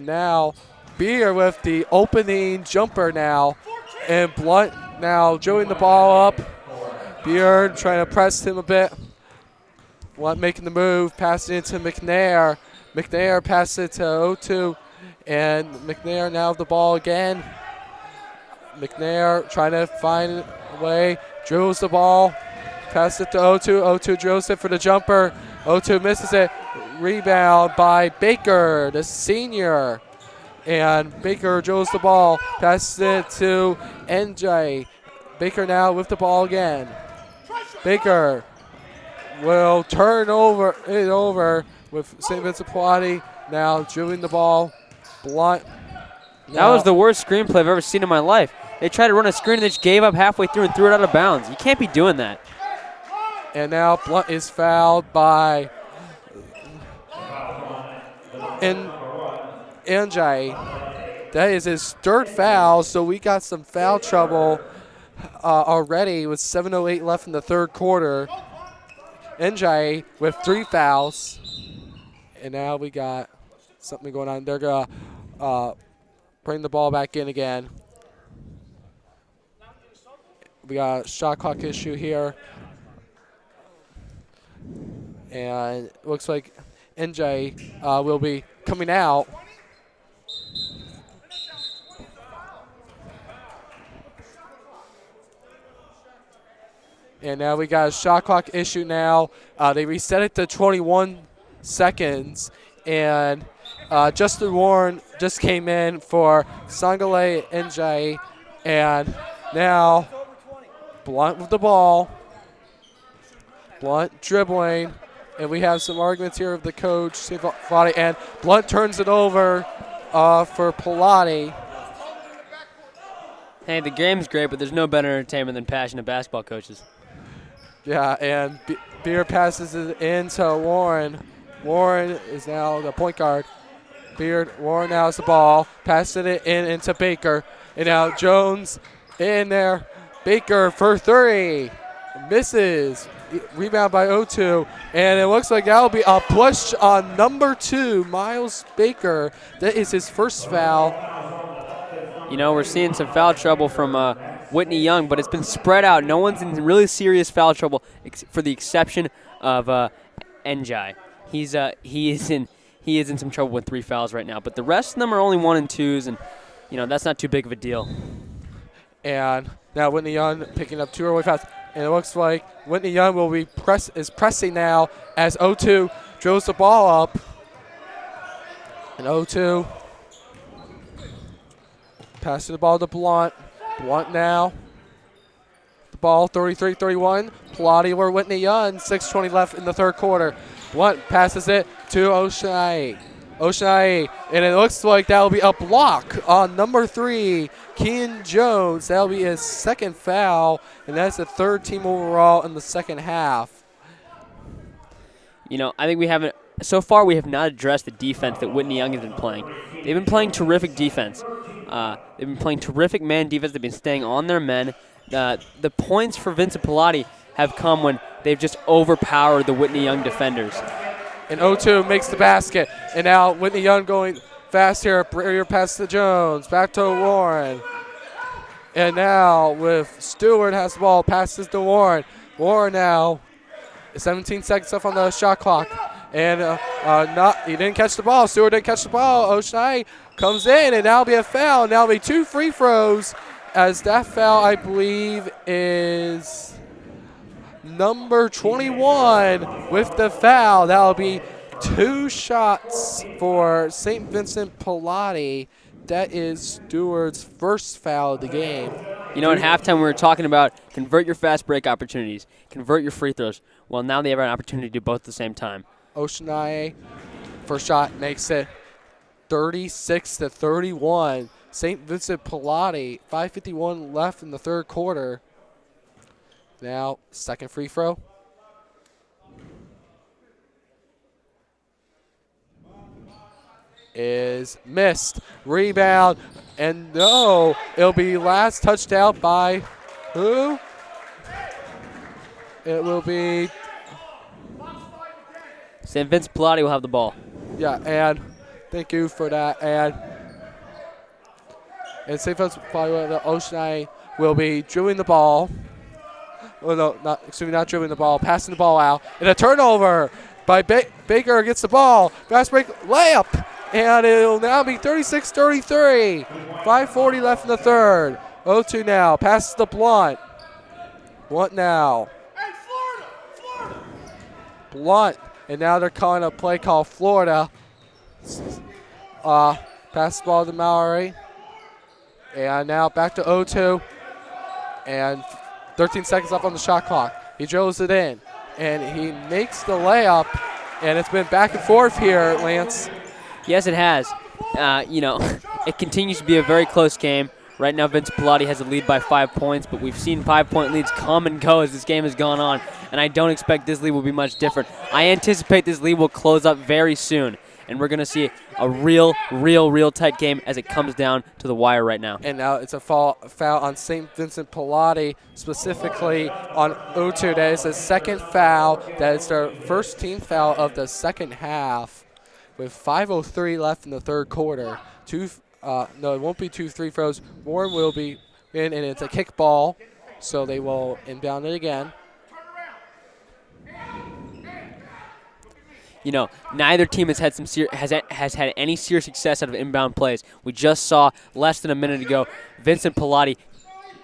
now Beer with the opening jumper now, and Blunt now joeying the ball up. Beer trying to press him a bit. Blunt making the move, passing it to McNair. McNair passes it to Otu, and McNair now with the ball again. McNair trying to find a way, drills the ball, passes it to Otu. Otu drills it for the jumper. Otu misses it. Rebound by Baker, the senior. And Baker drills the ball, passes it to NJ. Baker now with the ball again. Baker will turn it over with St. Vincent Pallotti now dribbling the ball. Blunt. That was the worst screenplay I've ever seen in my life. They tried to run a screen and they just gave up halfway through and threw it out of bounds. You can't be doing that. And now Blunt is fouled by NJ. That is his third foul, so we got some foul trouble already with 7:08 left in the third quarter. NJ with 3 fouls. And now we got something going on. They're going to bring the ball back in again. We got a shot clock issue here. And it looks like NJ will be coming out. And now we got a shot clock issue now. They reset it to 21 seconds. And Justin Warren just came in for Sangale NJ. And now Blunt with the ball. Blunt dribbling. And we have some arguments here with the coach, Pallotti. And Blunt turns it over for Pallotti. Hey, the game's great, but there's no better entertainment than passionate basketball coaches. Yeah, and Beer passes it in to Warren. Warren is now the point guard. Beard, Warren now has the ball, passing it into Baker. And now Jones in there. Baker for 3. Misses. Rebound by O2. And it looks like that will be a push on number 2, Miles Baker. That is his first foul. You know, we're seeing some foul trouble from Whitney Young, but it's been spread out. No one's in really serious foul trouble for the exception of Njai. He is in some trouble with 3 fouls right now, but the rest of them are only 1 and 2s, and you know that's not too big of a deal. And now Whitney Young picking up 2 early fouls, and it looks like Whitney Young will be pressing now as O2 drills the ball up, and O2 passing the ball to Blunt. Blunt now. The ball 33-31. Pallotti over Whitney Young. 6:20 left in the third quarter. Blunt passes it to O'Shea. O'Shea, and it looks like that will be a block on number 3, Kean Jones. That will be his second foul, and that's the 3rd team overall in the second half. You know, I think we haven't. So far, we have not addressed the defense that Whitney Young has been playing. They've been playing terrific defense. They've been playing terrific man defense. They've been staying on their men. The points for Vincent Pallotti have come when they've just overpowered the Whitney Young defenders. And O2 makes the basket. And now Whitney Young going fast here. Breer pass to Jones. Back to Warren. And now with Stewart has the ball. Passes to Warren. Warren now. 17 seconds left on the shot clock. And he didn't catch the ball. Stewart didn't catch the ball. O'Shea comes in, and that'll be a foul. Now it'll be 2 free throws, as that foul, I believe, is number 21 with the foul. That'll be 2 shots for St. Vincent Pallotti. That is Stewart's first foul of the game. You know, at halftime we were talking about convert your fast break opportunities, convert your free throws. Well, now they have an opportunity to do both at the same time. Oceanae, first shot makes it 36-31. St. Vincent Pallotti, 5:51 left in the third quarter. Now, second free throw. Is missed. Rebound, and no, it'll be last touched out by who? It will be St. Vincent Pallotti will have the ball. Yeah, and thank you for that. And St. Vincent Pallotti, the Oceanae will be dribbling the ball. Oh no, not dribbling the ball, passing the ball out, and a turnover by Baker gets the ball. Fast break layup, and it'll now be 36-33. 5:40 left in the third. 0-2 now. Passes to Blunt. Blunt now. Blunt. And now they're calling a play called Florida. Pass the ball to Mallory. And now back to 0-2. And 13 seconds left on the shot clock. He drills it in. And he makes the layup. And it's been back and forth here, Lance. Yes, it has. You know, it continues to be a very close game. Right now, Vincent Pallotti has a lead by 5 points, but we've seen 5-point leads come and go as this game has gone on, and I don't expect this lead will be much different. I anticipate this lead will close up very soon, and we're going to see a real tight game as it comes down to the wire right now. And now it's a foul on St. Vincent Pallotti, specifically on O2. That is the second foul. That is their first team foul of the second half with 5:03 left in the third quarter. No, it won't be 2 free throws. Warren will be in, and it's a kick ball, so they will inbound it again. You know, neither team has had has had any serious success out of inbound plays. We just saw less than a minute ago Vincent Pallotti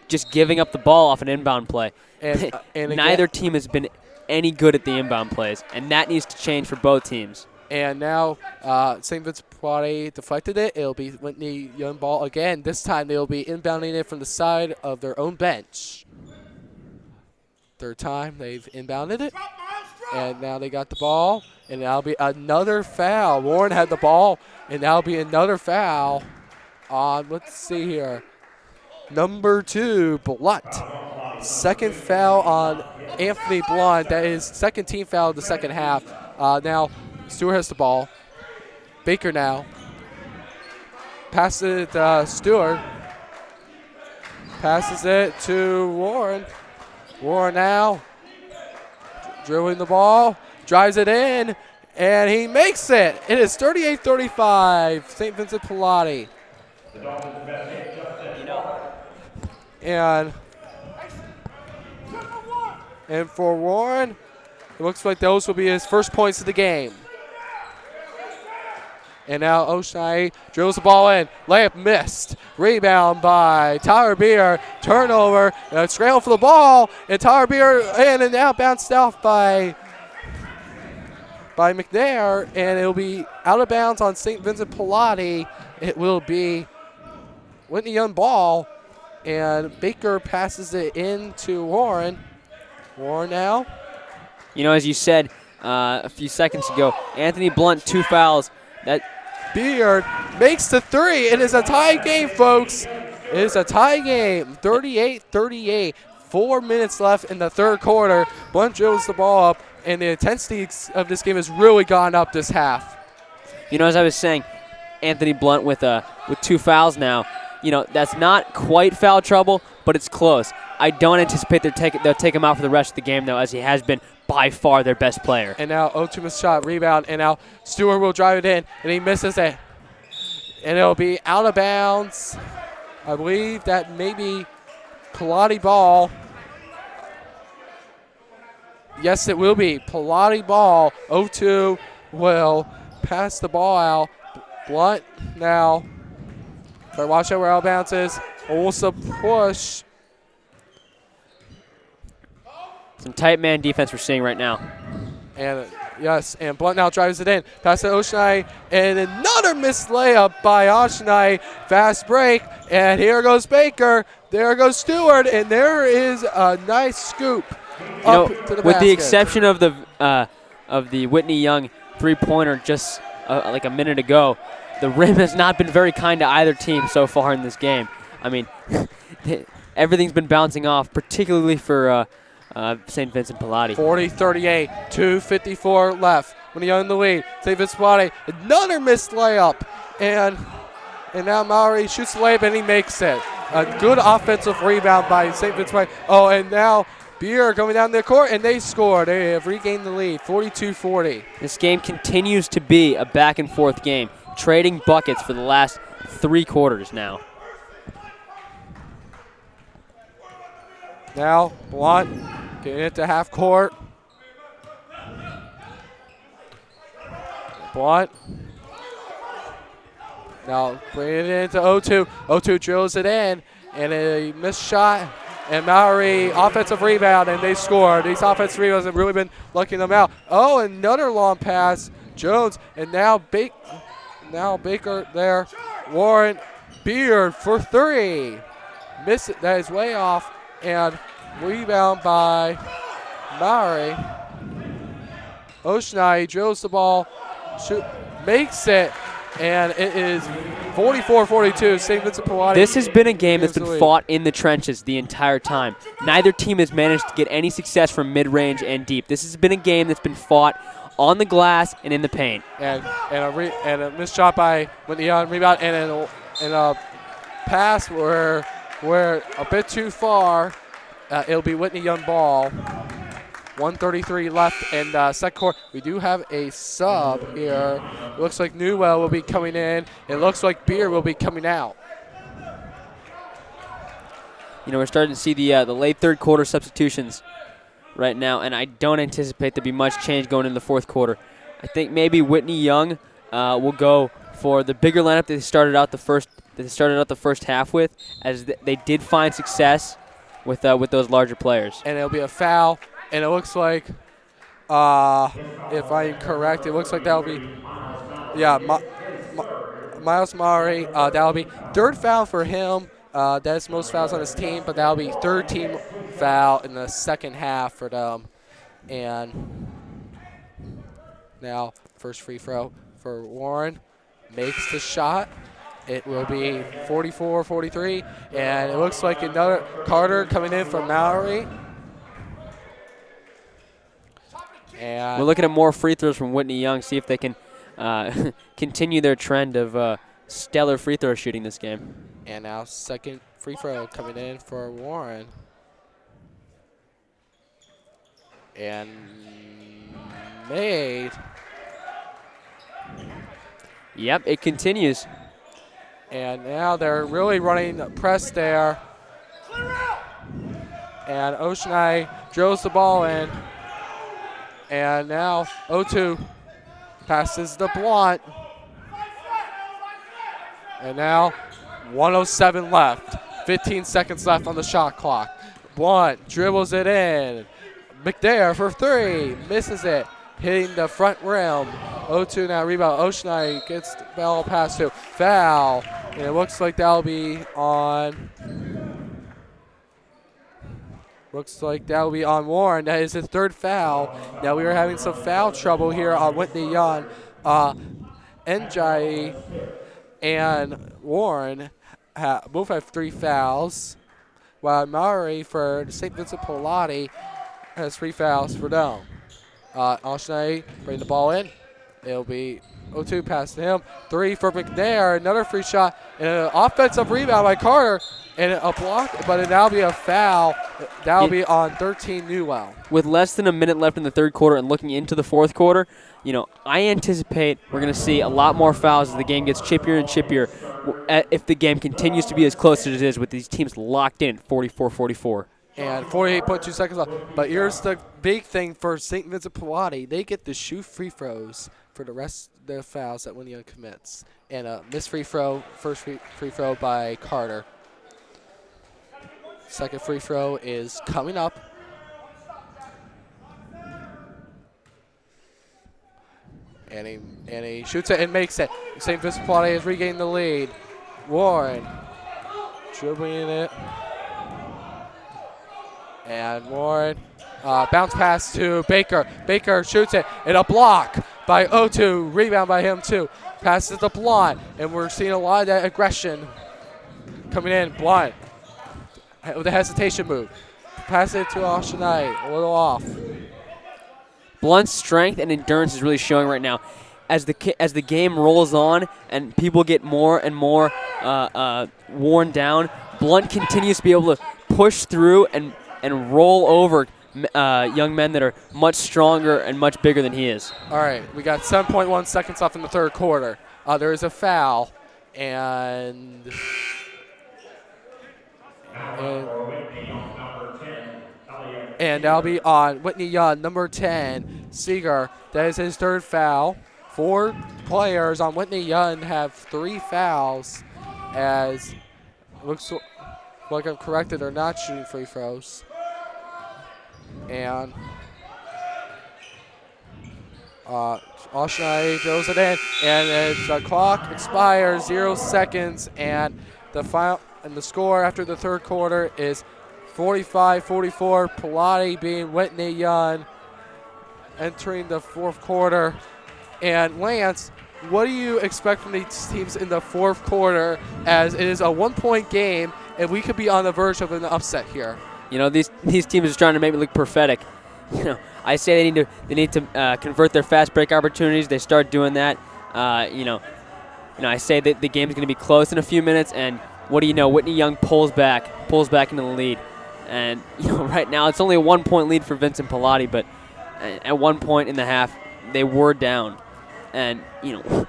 just giving up the ball off an inbound play. And neither team has been any good at the inbound plays, and that needs to change for both teams. And now St. Vincent Pallotti deflected it. It'll be Whitney Young ball again. This time they'll be inbounding it from the side of their own bench. Third time they've inbounded it. And now they got the ball. And that'll be another foul. Warren had the ball. And that'll be another foul on, let's see here, number 2, Blunt. Second foul on Anthony Blunt. That is second team foul of the second half. Now Stewart has the ball. Baker now. passes it to Stewart. Passes it to Warren. Warren now dribbling the ball, drives it in, and he makes it. It is 38-35, St. Vincent Pallotti. And for Warren, it looks like those will be his first points of the game. And now O'Shea drills the ball in. Layup missed. Rebound by Tyler Beer. Turnover. Scramble for the ball. And Tyler Beer in and now bounced off by McNair. And it'll be out of bounds on St. Vincent Pallotti. It will be Whitney Young ball. And Baker passes it in to Warren. Warren now. You know, as you said a few seconds ago, Anthony Blunt, 2 fouls. That Beard makes the three. It is a tie game, folks. It is a tie game, 38-38. 4 minutes left in the third quarter. Blunt drills the ball up, and the intensity of this game has really gone up this half. You know, as I was saying, Anthony Blunt with 2 fouls now. You know, that's not quite foul trouble, but it's close. I don't anticipate they'll take him out for the rest of the game, though, as he has been by far their best player. And now 0-2 missed shot, rebound, and now Stewart will drive it in, and he misses it. And it'll be out of bounds. I believe that maybe Pallotti ball. Yes, it will be. Pallotti ball. 0-2 will pass the ball out. Blunt now. But watch out where out of bounds is. Also push. Some tight man defense we're seeing right now. And yes, and Blunt now drives it in. Pass to O'Shea, and another missed layup by O'Shea. Fast break, and here goes Baker. There goes Stewart, and there is a nice scoop up to the with basket. the exception of the Whitney Young three-pointer just like a minute ago, the rim has not been very kind to either team so far in this game. I mean, everything's been bouncing off, particularly for St. Vincent Pallotti. 40-38, 2:54 left. When Young in the lead, St. Vincent Pallotti, another missed layup, and now Maury shoots the layup and he makes it. A good offensive rebound by St. Vincent Pallotti. Oh, and now Beer going down the court, and they score. They have regained the lead, 42-40. This game continues to be a back-and-forth game, trading buckets for the last 3 quarters now. Now Blunt getting it to half court. Blunt. Now bringing it into 0-2. 0-2 drills it in, and a missed shot. And Maury, offensive rebound, and they score. These offensive rebounds have really been lucking them out. Oh, another long pass. Jones, and now Baker there. Warren, Beard for 3. Miss it. That is way off. And rebound by Maury. O'Shea drills the ball, makes it, and it is 44-42. St. Vincent Pallotti. This has been a game that's been fought in the trenches the entire time. Neither team has managed to get any success from mid-range and deep. This has been a game that's been fought on the glass and in the paint. And a missed shot by Whitney on rebound, and a pass where a bit too far. It'll be Whitney Young ball. 1:33 left in the second quarter. We do have a sub here. It looks like Newell will be coming in. It looks like Beer will be coming out. You know, we're starting to see the late third quarter substitutions right now, and I don't anticipate there'll be much change going in the fourth quarter. I think maybe Whitney Young will go for the bigger lineup that they started out the first half with, as they did find success with those larger players. And it'll be a foul, and it looks like, if I'm correct, it looks like that'll be, Miles Maury. That'll be third foul for him. That's most fouls on his team, but that'll be third team foul in the second half for them. And now first free throw for Warren. Makes the shot. It will be 44-43, and it looks like another Carter coming in from Maury. And we're looking at more free throws from Whitney Young, see if they can continue their trend of stellar free throw shooting this game. And now second free throw coming in for Warren. And made. Yep, it continues. And now they're really running press there. And Oceanite drills the ball in. And now 0-2 passes the Blunt. And now 1:07 left. 15 seconds left on the shot clock. Blunt dribbles it in. McDare for three. Misses it. Hitting the front rim. 0-2 now rebound. Oceanite gets the ball pass to foul. And it looks like that'll be on. Looks like that'll be on Warren. That is his third foul. Now we are having some foul trouble here on Whitney Young. NJ and Warren both have 3 fouls, while Murray for St. Vincent Pallotti has 3 fouls for them. Oceanite bring the ball in. It'll be 0-2 pass to him. 3 for McNair. Another free shot. And an offensive rebound by Carter. And a block, but it'll now be a foul. That'll be on 13 Newell. With less than a minute left in the third quarter and looking into the fourth quarter, you know, I anticipate we're going to see a lot more fouls as the game gets chippier and chippier if the game continues to be as close as it is with these teams locked in 44-44. And 48.2 seconds left. But here's the big thing for St. Vincent Pallotti. They get to shoot free throws for the rest of the fouls that Whitney commits. And a missed free throw, first free throw by Carter. Second free throw is coming up. And he shoots it and makes it. St. Vincent Pallotti has regained the lead. Warren dribbling it. And Warren bounce pass to Baker. Baker shoots it and a block by 0-2. Rebound by him too. Passes the Blunt. And we're seeing a lot of that aggression coming in. Blunt with a hesitation move. Pass it to Oceanite. A little off. Blunt's strength and endurance is really showing right now. As the game rolls on and people get more and more worn down, Blunt continues to be able to push through and roll over young men that are much stronger and much bigger than he is. All right, we got 7.1 seconds left in the third quarter. There is a foul, and that'll be on Whitney Young, number 10, Seeger. That is his third foul. 4 players on Whitney Young have 3 fouls, as looks like I'm corrected, they're not shooting free throws. And Oceanite throws it in, and the clock expires, 0 seconds, and the score after the third quarter is 45-44. Pallotti being Whitney Young entering the fourth quarter. And Lance, what do you expect from these teams in the fourth quarter, as it is a 1-point game and we could be on the verge of an upset here? You know, these teams are trying to make me look prophetic. You know, I say they need to convert their fast break opportunities. They start doing that. You know, I say that the game's going to be close in a few minutes, and what do you know? Whitney Young pulls back into the lead, and you know, right now it's only a 1-point lead for Vincent Pallotti, but at one point in the half they were down, and you know,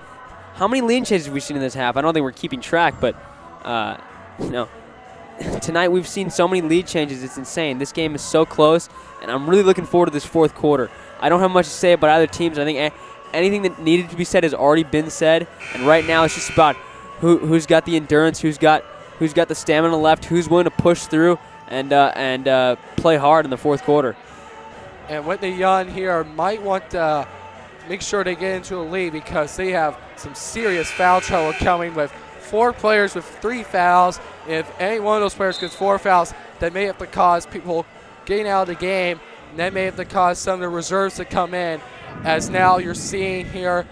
how many lead changes have we seen in this half? I don't think we're keeping track, but you know. Tonight we've seen so many lead changes, it's insane. This game is so close, and I'm really looking forward to this fourth quarter. I don't have much to say about either teams. I think anything that needed to be said has already been said, and right now it's just about who's got the endurance, who's got the stamina left, who's willing to push through and play hard in the fourth quarter. And Whitney Young here might want to make sure they get into a lead, because they have some serious foul trouble coming with 4 players with 3 fouls. If any one of those players gets 4 fouls, that may have to cause people getting out of the game, and that may have to cause some of the reserves to come in, as now you're seeing here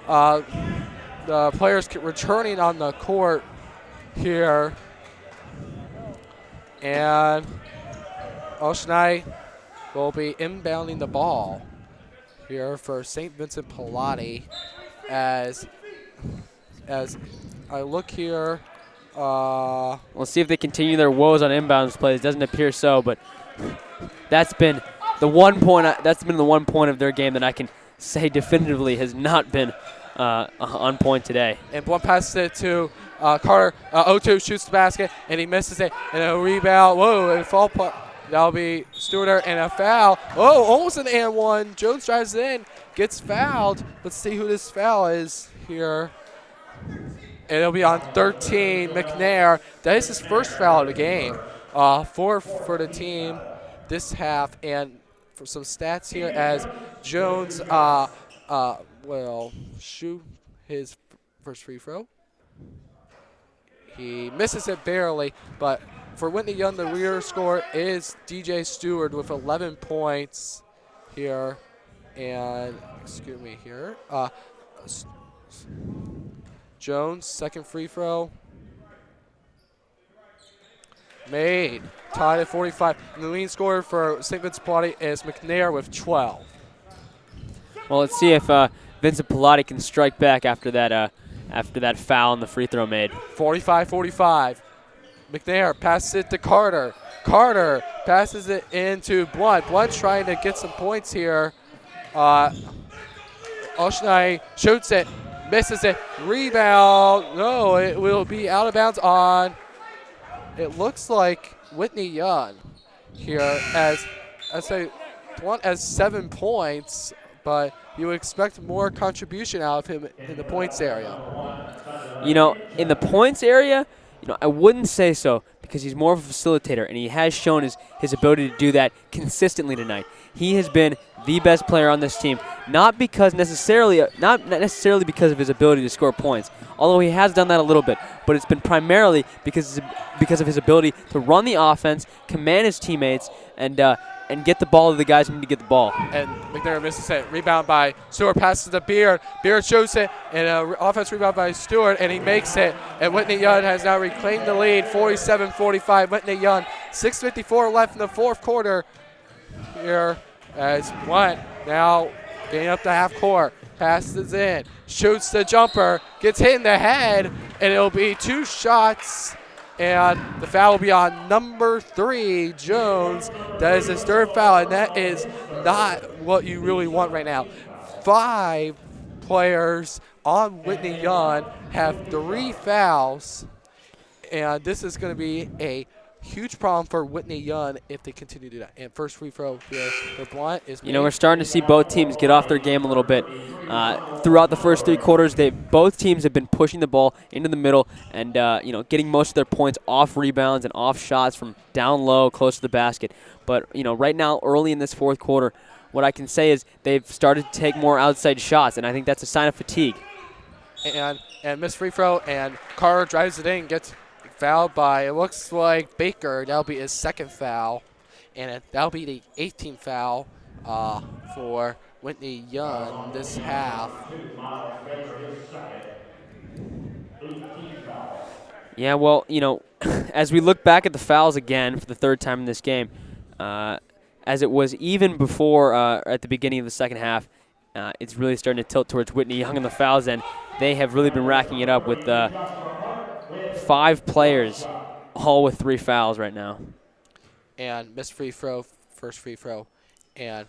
the players returning on the court here. And Oceanite will be inbounding the ball here for St. Vincent Pallotti, as as I look here. We'll see if they continue their woes on inbounds plays. Doesn't appear so, but that's been the one point. That's been the one point of their game that I can say definitively has not been on point today. And one passes it to Carter. 0-2 shoots the basket, and he misses it. And a rebound. Whoa, and a fall putt. That'll be Stewart and a foul. Oh, almost an and one. Jones drives it in, gets fouled. Let's see who this foul is here. And it'll be on 13, McNair. That is his first foul of the game. 4 for the team this half. And for some stats here, as Jones will shoot his first free throw. He misses it barely, but for Whitney Young, the rear score is DJ Stewart with 11 points here. And, excuse me here. Jones, second free throw. Made. Tied at 45. And the leading scorer for St. Vincent Pallotti is McNair with 12. Well, let's see if Vincent Pallotti can strike back after that foul and the free throw made. 45-45. McNair passes it to Carter. Carter passes it into Blunt. Blunt trying to get some points here. Oshnai shoots it, misses it. Rebound. No, it will be out of bounds on. It looks like Whitney Young here as Blunt has 7 points, but you would expect more contribution out of him in the points area. You know, in the points area, I wouldn't say so because he's more of a facilitator, and he has shown his ability to do that consistently tonight. He has been the best player on this team, not necessarily because of his ability to score points, although he has done that a little bit, but it's been primarily because of his ability to run the offense, command his teammates, and get the ball to the guys who need to get the ball. And McNair misses it. Rebound by Stewart, passes to Beard. Beard shoots it, and an offense rebound by Stewart, and he makes it. And Whitney Young has now reclaimed the lead, 47-45. Whitney Young, 6:54 left in the fourth quarter here as Blunt now getting up to half court. Passes in, shoots the jumper, gets hit in the head, and it'll be 2 shots. And the foul will be on number 3, Jones. That is his 3rd foul, and that is not what you really want right now. 5 players on Whitney Young have 3 fouls, and this is going to be a huge problem for Whitney Young if they continue to do that. And first free throw here for Blunt is made. We're starting to see both teams get off their game a little bit. Throughout the first 3 quarters, both teams have been pushing the ball into the middle and getting most of their points off rebounds and off shots from down low, close to the basket. But right now, early in this fourth quarter, what I can say is they've started to take more outside shots, and I think that's a sign of fatigue. And missed free throw, and Carter drives it in, gets fouled by, it looks like Baker. That'll be his 2nd foul, and that'll be the 18th foul for Whitney Young this half. Yeah, well, as we look back at the fouls again for the 3rd time in this game, as it was even before at the beginning of the second half, it's really starting to tilt towards Whitney Young in the fouls, and they have really been racking it up with 5 players, all with 3 fouls right now. And missed free throw, first free throw, and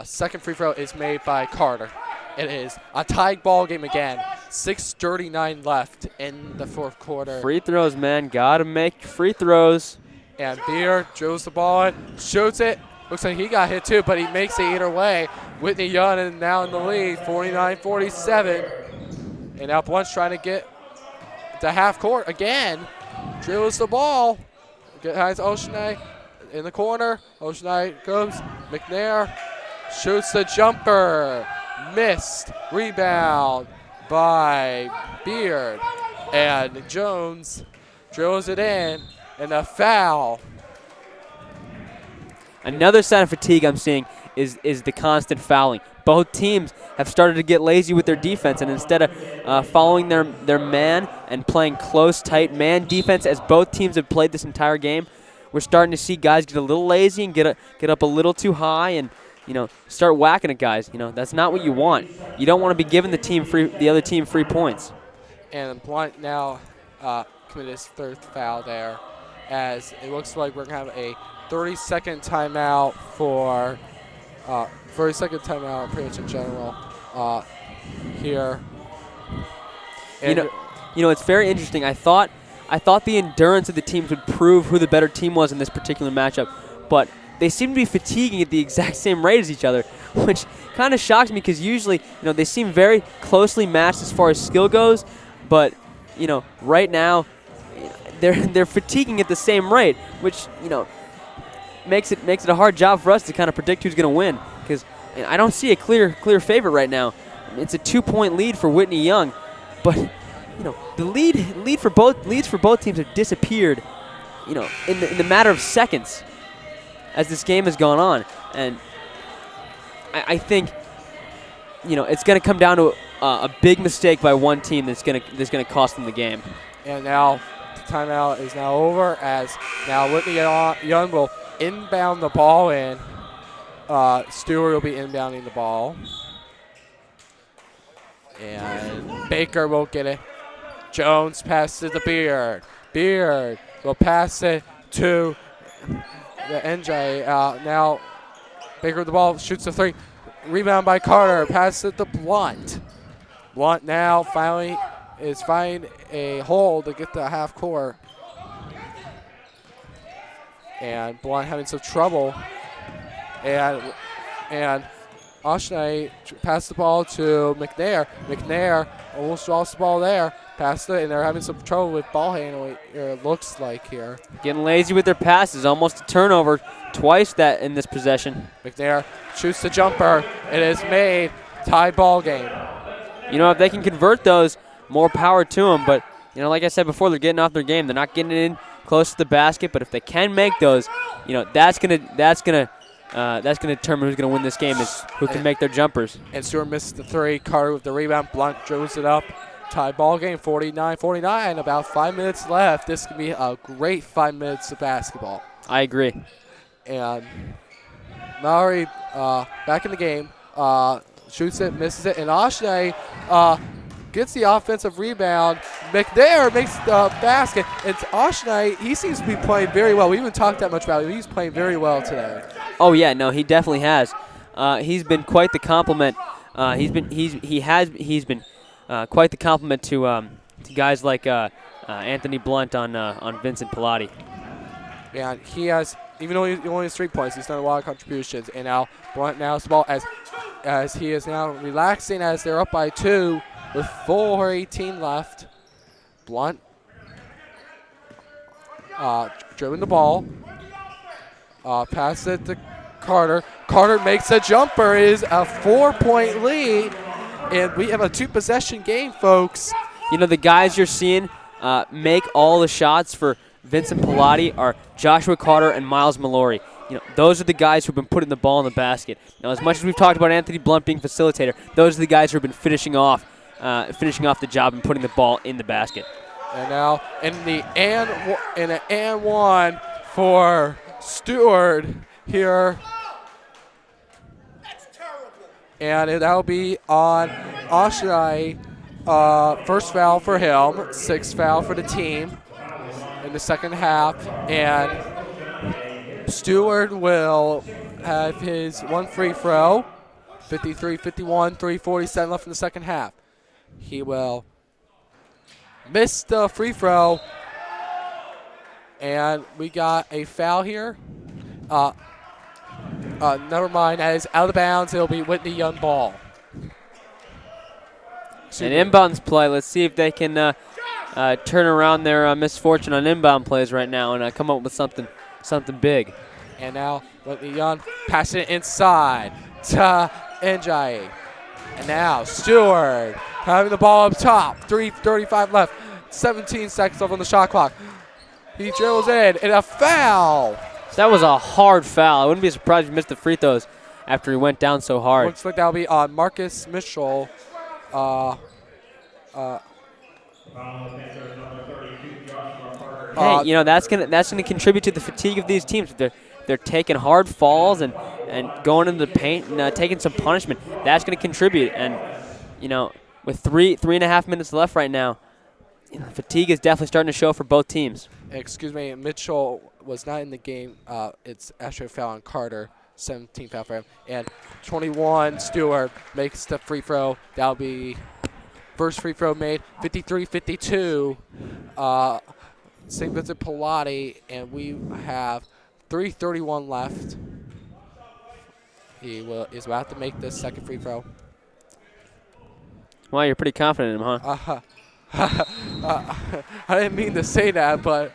second free throw is made by Carter. It is a tied ball game again. 6:39 left in the fourth quarter. Free throws, man. Gotta make free throws. And Beer drills the ball in, shoots it. Looks like he got hit too, but he makes it either way. Whitney Young is now in the lead, 49-47. And now Blunt's trying to get to half court again. Drills the ball. Has Oshnai in the corner. Oshnai goes. McNair shoots the jumper. Missed. Rebound by Beard. And Jones drills it in. And a foul. Another sign of fatigue I'm seeing is the constant fouling. Both teams have started to get lazy with their defense, and instead of following their man and playing close, tight man defense as both teams have played this entire game, we're starting to see guys get a little lazy and get up a little too high and start whacking at guys. That's not what you want. You don't want to be giving the other team free points. And Blunt now committed his third foul there, as it looks like we're going to have a 30-second timeout for 30-second timeout pretty much in general here. And You know, it's very interesting. I thought the endurance of the teams would prove who the better team was in this particular matchup, but they seem to be fatiguing at the exact same rate as each other, which kind of shocks me because usually, they seem very closely matched as far as skill goes, but, right now they're fatiguing at the same rate, which, makes it a hard job for us to kind of predict who's going to win because I don't see a clear favorite right now. It's a 2-point lead for Whitney Young, but the leads for both teams have disappeared, in the matter of seconds as this game has gone on, and I think, it's going to come down to a big mistake by one team that's going to cost them the game. And now the timeout is now over, as now Whitney Young will inbound the ball in. Stewart will be inbounding the ball, and Baker will get it. Jones passes to Beard. Beard will pass it to the NJ. Now Baker with the ball, shoots the three. Rebound by Carter. Pass it to Blunt. Blunt now finally is finding a hole to get the half court. And Blunt having some trouble. And Oshnay passed the ball to McNair. McNair almost lost the ball there. Passed it, and they're having some trouble with ball handling, it looks like here. Getting lazy with their passes. Almost a turnover twice that in this possession. McNair shoots the jumper. It is made. Tie ball game. If they can convert those, more power to them. But, like I said before, they're getting off their game. They're not getting in close to the basket. But if they can make those, that's gonna determine who's gonna win this game, is who can make their jumpers. And Stewart misses the three. Carter with the rebound. Blunt dribbles it up. Tie ball game, 49-49. About 5 minutes left. This could be a great 5 minutes of basketball. I agree. And Mallory back in the game. Shoots it, misses it, and Oshnay gets the offensive rebound. McNair makes the basket. It's Oshnay. He seems to be playing very well. We haven't talked that much about him. He's playing very well today. Oh yeah, no, he definitely has. He's been quite the compliment. He's been quite the compliment to guys like Anthony Blunt on Vincent Pallotti. Yeah, he has, even though he only has 3 points, he's done a lot of contributions. And now Blunt now has the ball as he is now relaxing as they're up by 2 with 4:18 left. Blunt dribbling the ball. Pass it to Carter. Carter makes a jumper. It is a 4-point lead. And we have a 2-possession game, folks. The guys you're seeing make all the shots for Vincent Pallotti are Joshua Carter and Miles Mallory. Those are the guys who've been putting the ball in the basket. Now, as much as we've talked about Anthony Blunt being facilitator, those are the guys who have been finishing off the job and putting the ball in the basket. And now in an and one for Stewart here. And that'll be on Oshnay. First foul for him, 6th foul for the team in the second half. And Stewart will have his one free throw, 53-51, 3:47 left in the second half. He will miss the free throw. And we got a foul here. Never mind, that is out of bounds. It'll be Whitney Young ball. An inbounds play. Let's see if they can turn around their misfortune on inbound plays right now and come up with something big. And now Whitney Young passing it inside to NJ. And now Stewart having the ball up top. 3:35 left. 17 seconds left on the shot clock. He dribbles in, and a foul. That was a hard foul. I wouldn't be surprised if he missed the free throws after he went down so hard. Looks like that'll be on Marcus Mitchell. Hey, that's gonna contribute to the fatigue of these teams. They're taking hard falls and going into the paint and taking some punishment. That's gonna contribute. And with 3.5 minutes left right now, fatigue is definitely starting to show for both teams. Excuse me, Mitchell was not in the game. It's actually a foul on Carter, 17 foul for him. And 21, Stewart makes the free throw. That'll be first free throw made, 53-52. St. Vincent Pallotti, and we have 3:31 left. He is about to make the second free throw. Wow, you're pretty confident in him, huh? I didn't mean to say that, but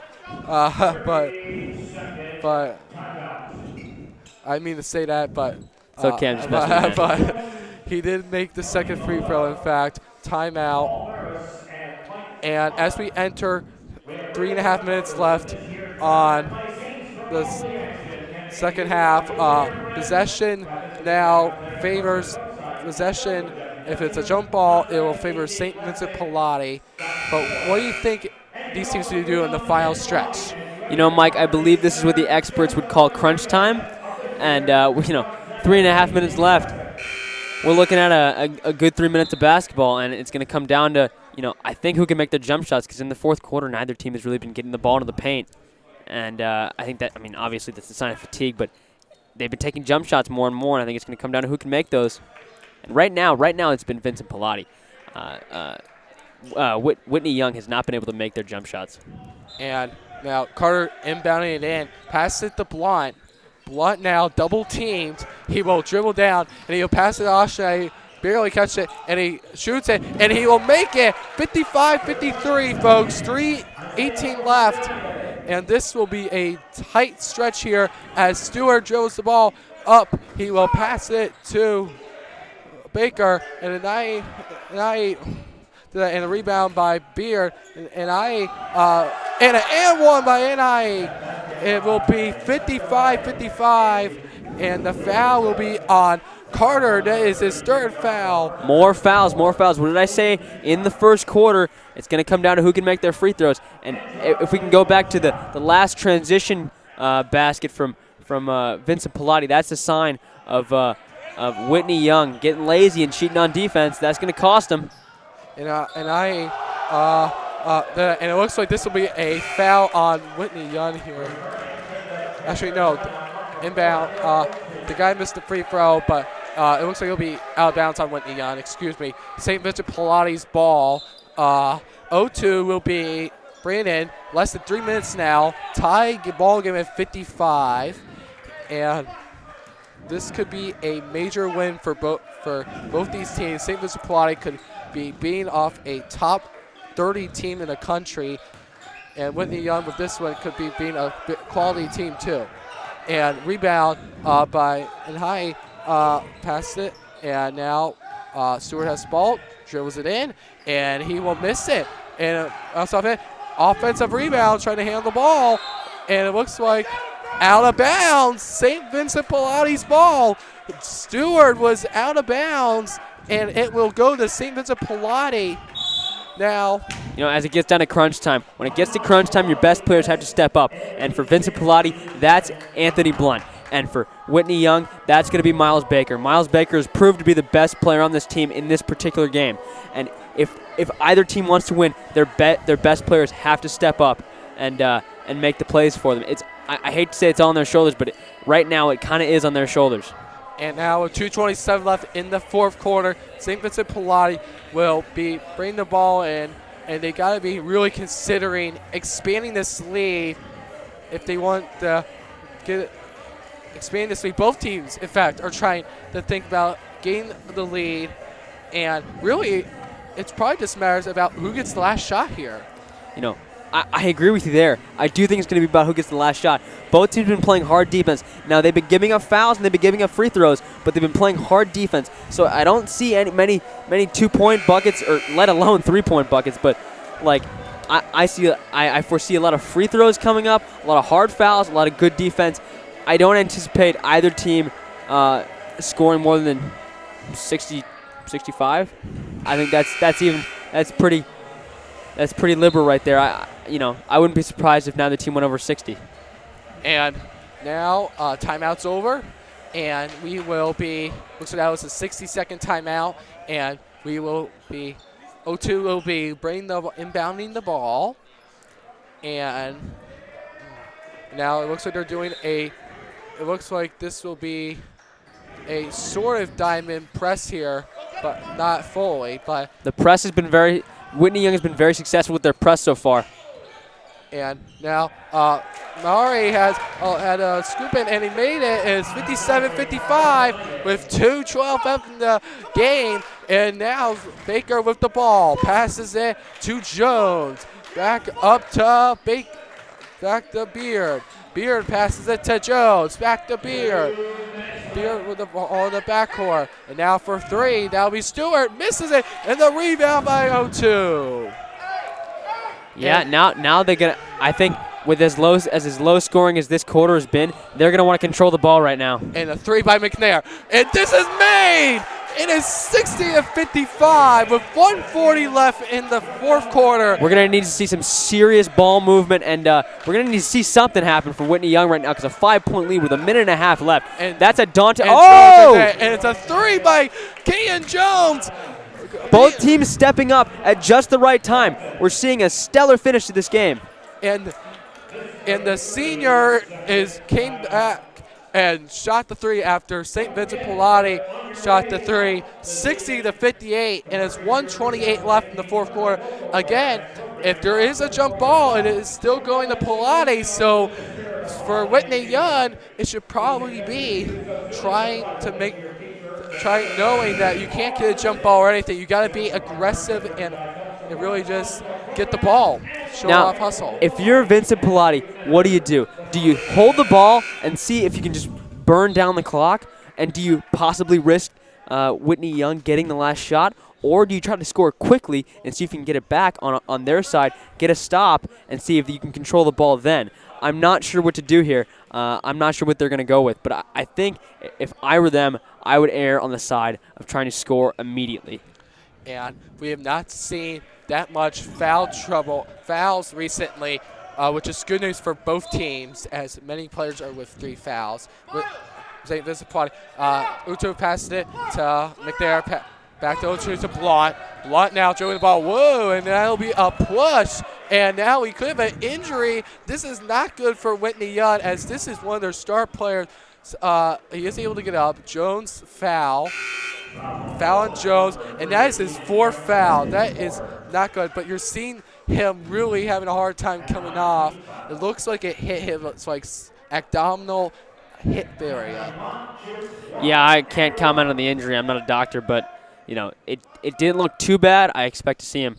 I mean to say that, but it's okay. I'm just messing with you. But he did make the second free throw. In fact, timeout. And as we enter, 3.5 minutes left on the second half. Possession now favors possession. If it's a jump ball, it will favor St. Vincent Pallotti. But what do you think these teams need to do in the final stretch? You know, Mike, I believe this is what the experts would call crunch time. And, 3.5 minutes left. We're looking at a good 3 minutes of basketball, and it's going to come down to, I think who can make their jump shots, because in the fourth quarter, neither team has really been getting the ball into the paint. And I think that, obviously that's a sign of fatigue, but they've been taking jump shots more and more, and I think it's going to come down to who can make those. And right now it's been Vincent Pallotti. Whitney Young has not been able to make their jump shots. And now Carter inbounding it in, passes it to Blunt. Blunt now double teamed. He will dribble down, and he'll pass it to Ashe. Barely catch it, and he shoots it, and he will make it. 55-53, folks. 3:18 left. And this will be a tight stretch here as Stewart dribbles the ball up. He will pass it to Baker, and a rebound by Beard, and one by NIE. It will be 55-55, and the foul will be on Carter. That is his third foul. More fouls. What did I say? In the first quarter, it's going to come down to who can make their free throws. And if we can go back to the last transition basket from Vincent Pallotti, that's a sign of Whitney Young getting lazy and cheating on defense. That's going to cost him. And it looks like this will be a foul on Whitney Young here. Actually, no. Inbound. The guy missed the free throw, but it looks like it'll be out of bounds on Whitney Young. Excuse me. St. Vincent Pallotti's ball. 0-2 will be Brandon. Less than 3 minutes now. Tie ball game at 55. And this could be a major win for both these teams. St. Vincent Pallotti could be beating off a top 30 team in the country, and Whitney Young with this one could be being a quality team too. And rebound by NIE, passed it, and now Stewart has the ball, dribbles it in, and he will miss it. And offensive rebound, trying to handle the ball, and it looks like out of bounds. St. Vincent Pallotti's ball. Stewart was out of bounds, and it will go to St. Vincent Pallotti. Now, as it gets down to crunch time, when it gets to crunch time, your best players have to step up. And for Vincent Pallotti, that's Anthony Blunt. And for Whitney Young, that's going to be Miles Baker. Miles Baker has proved to be the best player on this team in this particular game. And if either team wants to win, their best players have to step up and make the plays for them. I hate to say it's all on their shoulders, but right now it kind of is on their shoulders. And now with 2:27 left in the fourth quarter, St. Vincent Pallotti will be bringing the ball in, and they got to be really considering expanding this lead if they want to expand this lead. Both teams, in fact, are trying to think about getting the lead, and really, it's probably just matters about who gets the last shot here. I agree with you there. I do think it's going to be about who gets the last shot. Both teams have been playing hard defense. Now, they've been giving up fouls and they've been giving up free throws, but they've been playing hard defense. So I don't see many 2-point buckets, or let alone 3-point buckets. But I foresee a lot of free throws coming up, a lot of hard fouls, a lot of good defense. I don't anticipate either team scoring more than 60, 65. I think that's pretty liberal right there. I wouldn't be surprised if neither team went over 60. And now timeout's over, and we will be, looks like that was a 60-second timeout, and we will be O2 will be inbounding the ball. And now it looks like they're doing it looks like this will be a sort of diamond press here, but not fully. But the press has been Whitney Young has been very successful with their press so far. And now Maury has had a scoop in, and he made it. It's 57-55 with 2:12 left in the game. And now Baker with the ball. Passes it to Jones. Back up to back to Beard. Beard passes it to Jones. Back to Beard. Beard with the ball on the backcourt. And now for three, that'll be Stewart. Misses it. And the rebound by O2. Yeah, now they're gonna. I think with as low scoring as this quarter has been, they're gonna want to control the ball right now. And a three by McNair, and this is made. It is 60-55 with 1:40 left in the fourth quarter. We're gonna need to see some serious ball movement, and we're gonna need to see something happen for Whitney Young right now because a 5-point lead with a minute and a half left. And that's a daunting. Oh! And it's a three by Kean Jones. Both teams stepping up at just the right time. We're seeing a stellar finish to this game. And the senior came back and shot the three after St. Vincent Pallotti shot the three, 60-58, and it's 1:28 left in the fourth quarter. Again, if there is a jump ball, it is still going to Pallotti. So for Whitney Young, it should probably be knowing that you can't get a jump ball or anything. You got to be aggressive and really just get the ball, show off hustle. If you're Vincent Pallotti, what do? Do you hold the ball and see if you can just burn down the clock? And do you possibly risk Whitney Young getting the last shot? Or do you try to score quickly and see if you can get it back on their side, get a stop, and see if you can control the ball then? I'm not sure what to do here. I'm not sure what they're going to go with. But I think if I were them, I would err on the side of trying to score immediately. And we have not seen that much fouls recently, which is good news for both teams, as many players are with 3 fouls. St. Vincent Pallotti. Uto passes it to McNair. Back to Uto to Blunt. Blunt now throwing the ball. Whoa, and that'll be a push. And now we could have an injury. This is not good for Whitney Young, as this is one of their star players. He is able to get up. Jones foul on Jones, and that is his 4th foul. That is not good, but you're seeing him really having a hard time coming off. It looks like it hit him. It's like abdominal hip area. Yeah, I can't comment on the injury. I'm not a doctor, but you know, it didn't look too bad. I don't expect to see him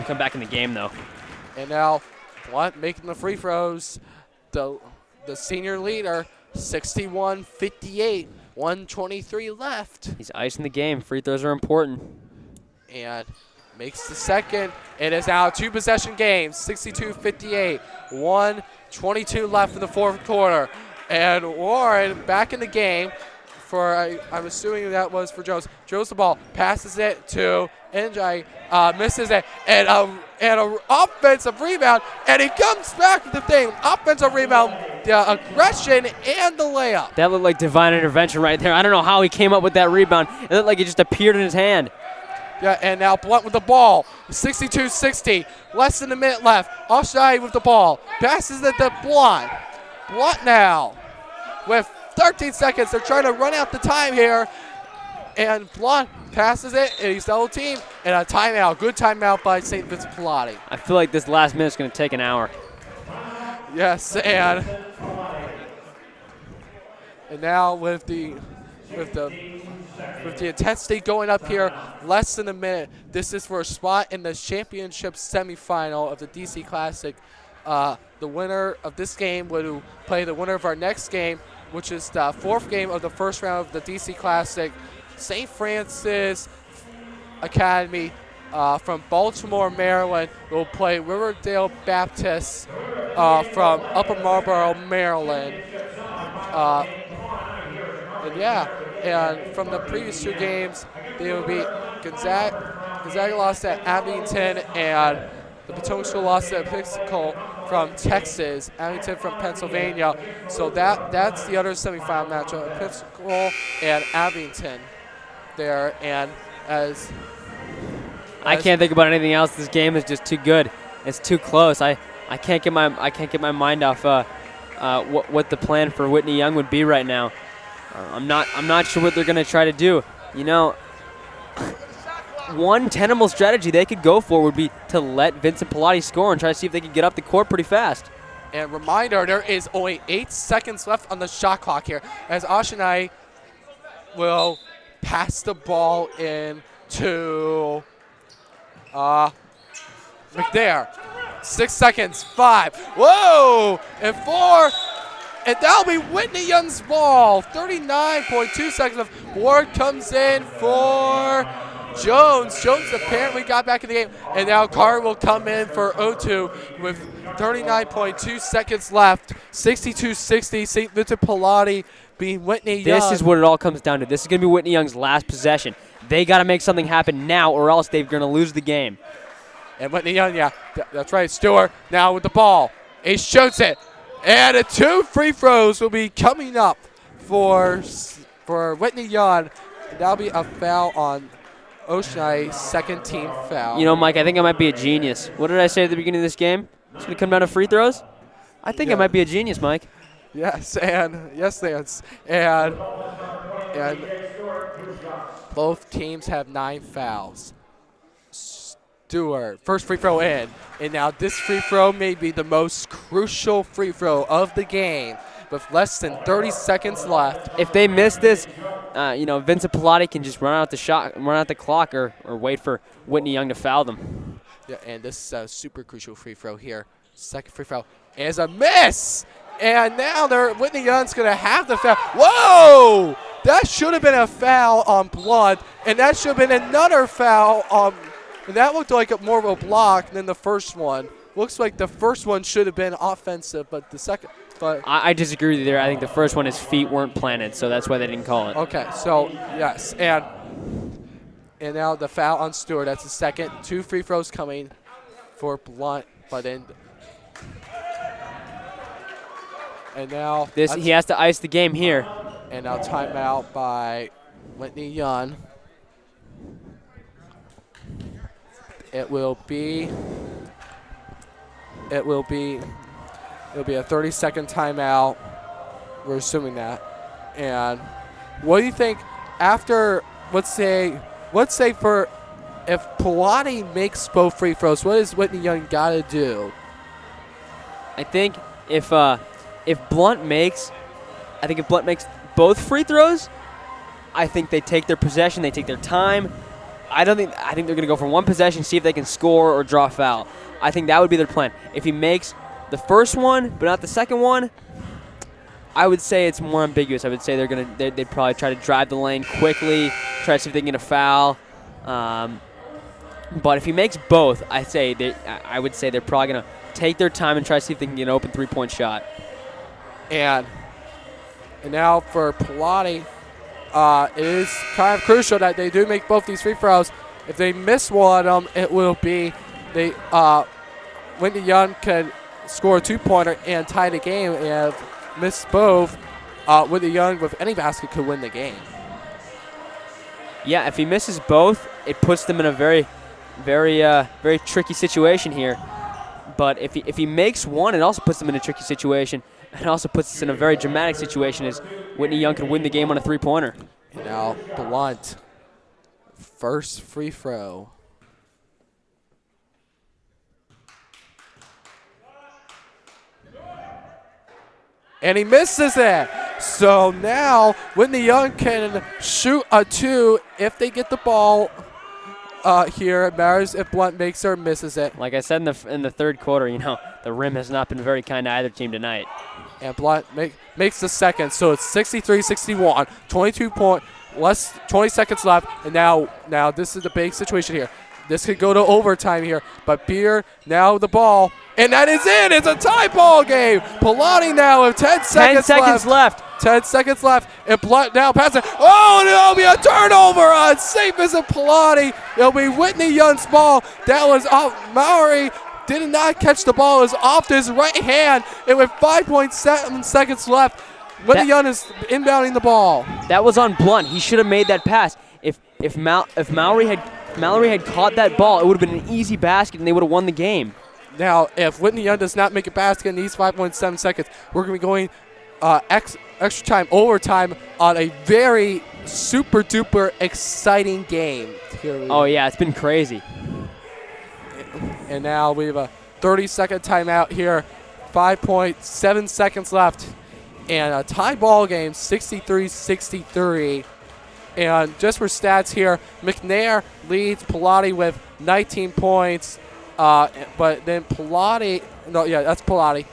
come back in the game though. And now Blunt making the free throws. The senior leader, 61-58, 1:23 left. He's icing the game. Free throws are important. And makes the second. It is now a 2-possession game, 62-58, 1:22 left in the fourth quarter. And Warren back in the game for, I'm assuming that was for Jones. Jones the ball, passes it to NJ, misses it, and an offensive rebound, and he comes back with the thing. Offensive rebound, the aggression, and the layup. That looked like divine intervention right there. I don't know how he came up with that rebound. It looked like it just appeared in his hand. Yeah, and now Blunt with the ball, 62-60, less than a minute left. Offside with the ball, passes it to Blunt. Blunt now with 13 seconds. They're trying to run out the time here. And Blunt passes it, and he's double team, and a timeout. Good timeout by St. Vincent Pallotti. I feel like this last minute's going to take an hour. Yes, and now with the intensity going up here, less than a minute. This is for a spot in the championship semifinal of the DC Classic. The winner of this game will play the winner of our next game, which is the 4th game of the first round of the DC Classic. St. Francis Academy from Baltimore, Maryland will play Riverdale Baptist from Upper Marlboro, Maryland. And from the previous 2 games, they will be Gonzaga lost at Abington, and the Potomac School lost at Episcopal from Texas, Abington from Pennsylvania. So that's the other semifinal matchup, Episcopal and Abington there. And as I can't think about anything else. This game is just too good. It's too close. I can't get my mind off what the plan for Whitney Young would be right now. I'm not sure what they're gonna try to do. You know, one tenable strategy they could go for would be to let Vincent Pallotti score and try to see if they can get up the court pretty fast. And reminder, there is only 8 seconds left on the shot clock here as Ashanai will pass the ball in to McDare. 6 seconds, 5, whoa, and 4, and that'll be Whitney Young's ball. 39.2 seconds left. Ward comes in for Jones. Jones apparently got back in the game, and now Carr will come in for O2 with 39.2 seconds left. 62-60, St. Vincent Pallotti being Whitney Young. This is what it all comes down to. This is going to be Whitney Young's last possession. They got to make something happen now, or else they're going to lose the game. And Whitney Young, yeah, that's right. Stewart now with the ball. He shoots it. And 2 free throws will be coming up for Whitney Young. That'll be a foul on Ocean's second team foul. You know, Mike, I think I might be a genius. What did I say at the beginning of this game? It's going to come down to free throws? I think I might be a genius, Mike. Yes, and yes, Lance. And both teams have 9 fouls. Stewart, first free throw in. And now this free throw may be the most crucial free throw of the game with less than 30 seconds left. If they miss this, you know, Vincent Pallotti can just run out the clock or wait for Whitney Young to foul them. Yeah, and this is a super crucial free throw here. Second free throw is a miss. And now Whitney Young's going to have the foul. Whoa! That should have been a foul on Blunt, and that should have been another foul on. And that looked like more of a block than the first one. Looks like the first one should have been offensive, but the second. But I disagree with you there. I think the first one, his feet weren't planted, so that's why they didn't call it. Okay, so yes, and now the foul on Stewart. That's the second. 2 free throws coming for Blunt, but then. And now he has to ice the game here. And now timeout by Whitney Young. It'll be a 30-second timeout. We're assuming that. And what do you think after, let's say for if Pallotti makes both free throws, what does Whitney Young got to do? I think if Blunt makes both free throws, I think they take their possession, they take their time. I think they're going to go for one possession, see if they can score or draw a foul. I think that would be their plan. If he makes the first one but not the second one, I would say it's more ambiguous. I would say they'd probably try to drive the lane quickly, try to see if they can get a foul. But if he makes both, I would say they're probably going to take their time and try to see if they can get an open three-point shot. And now for Pallotti, it is kind of crucial that they do make both these free throws. If they miss one of them, it will be Whitney Young can score a 2-pointer and tie the game. And if miss both, Whitney Young with any basket could win the game. Yeah, if he misses both, it puts them in a very, very, very tricky situation here. But if he makes one, it also puts them in a tricky situation. It also puts us in a very dramatic situation as Whitney Young could win the game on a 3-pointer. And now Blunt, first free throw. And he misses it. So now Whitney Young can shoot a 2 if they get the ball here. It matters if Blunt makes or misses it. Like I said in the third quarter, you know, the rim has not been very kind to either team tonight. And Blunt makes the second, so it's 63-61, 20 seconds left, and now this is the big situation here. This could go to overtime here, but Beer now the ball, and that is it. It's a tie ball game. Pallotti now with 10 seconds left. 10 seconds left, and Blunt now passes. Oh, and it'll be a turnover on St. Vincent Pallotti. It'll be Whitney Young's ball. That was off. Maury did not catch the ball. It was off his right hand, and with 5.7 seconds left, Whitney Young is inbounding the ball. That was on Blunt. He should have made that pass. if Mallory had caught that ball, it would have been an easy basket and they would have won the game. Now, if Whitney Young does not make a basket in these 5.7 seconds, we're going to be going extra time, overtime on a very super duper exciting game. Oh yeah, it's been crazy. And now we have a 30-second timeout here. 5.7 seconds left. And a tie ball game, 63-63. And just for stats here, McNair leads Pallotti with 19 points. But then Pallotti, that's Pallotti.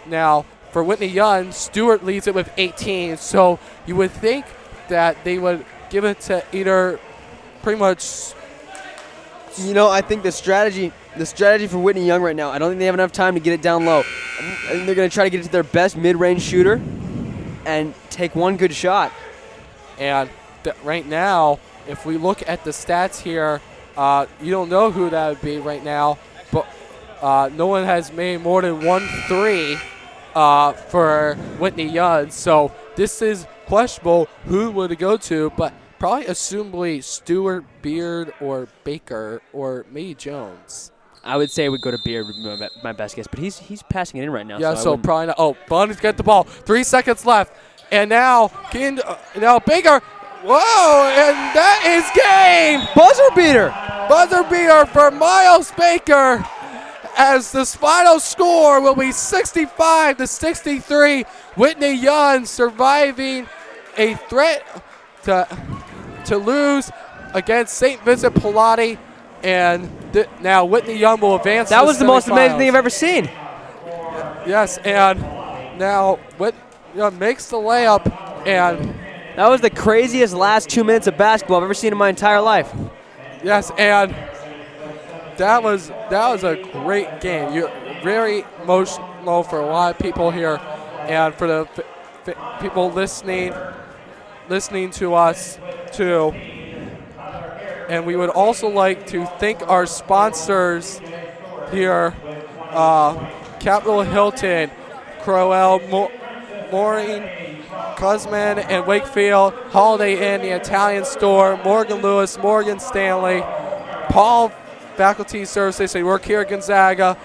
Now, for Whitney Young, Stewart leads it with 18. So you would think that they would give it to either pretty much. I think the strategy for Whitney Young right now, I don't think they have enough time to get it down low. I think they're going to try to get it to their best mid-range shooter and take one good shot. And right now, if we look at the stats here, you don't know who that would be right now, but no one has made more than 1 3 for Whitney Young. So this is questionable who would it go to, but probably assumably Stewart, Beard, or Baker, or maybe Jones. I would say it would go to Beard, would be my best guess, but he's passing it in right now. Yeah, so probably not. Oh, Bunny's got the ball. 3 seconds left. And now Baker. Whoa, and that is game. Buzzer beater. Buzzer beater for Miles Baker, as the final score will be 65-63. Whitney Young surviving a threat to lose against St. Vincent Pallotti, and now Whitney Young will advance. That was the most amazing thing I've ever seen. Yes, and now Whitney Young makes the layup, and that was the craziest last 2 minutes of basketball I've ever seen in my entire life. Yes, and that was a great game. You're very emotional for a lot of people here, and for the people listening to us too. And we would also like to thank our sponsors here, Capitol Hilton, Crowell, Mooring, Cusman and Wakefield, Holiday Inn, the Italian Store, Morgan Lewis, Morgan Stanley, Paul Faculty Services, they work here at Gonzaga,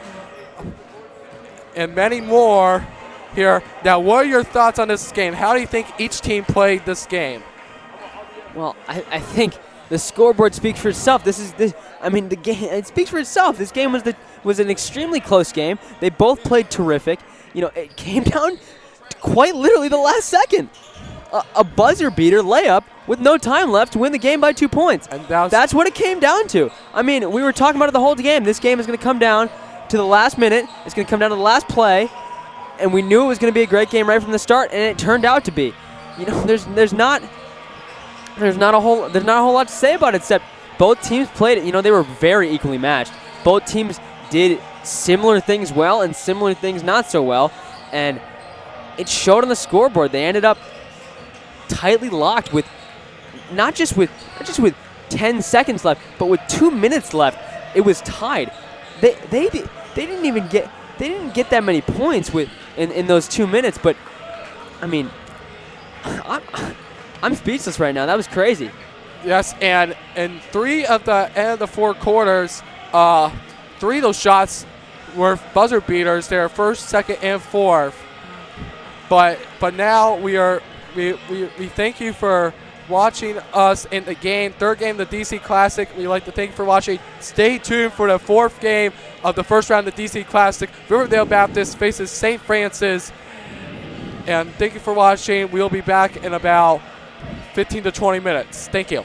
and many more here. Now, what are your thoughts on this game? How do you think each team played this game? Well, I think the scoreboard speaks for itself. The game, it speaks for itself. This game was an extremely close game. They both played terrific. It came down to quite literally the last second. A buzzer beater layup with no time left to win the game by 2 points. And that's what it came down to. We were talking about it the whole game. This game is going to come down to the last minute. It's going to come down to the last play. And we knew it was going to be a great game right from the start, and it turned out to be. There's not a whole lot to say about it, except both teams played it. They were very equally matched. Both teams did similar things well and similar things not so well, and it showed on the scoreboard. They ended up tightly locked with not just with 10 seconds left, but with 2 minutes left. It was tied. They didn't get that many points in those 2 minutes, but I'm speechless right now. That was crazy. Yes, and in 3 of the end of the 4 quarters, 3 of those shots were buzzer beaters. They were first, second, and fourth. But now we thank you for watching us in the game. 3rd game of the DC Classic. We'd like to thank you for watching. Stay tuned for the 4th game of the first round of the DC Classic. Riverdale Baptist faces St. Francis. And thank you for watching. We'll be back in about 15 to 20 minutes. Thank you.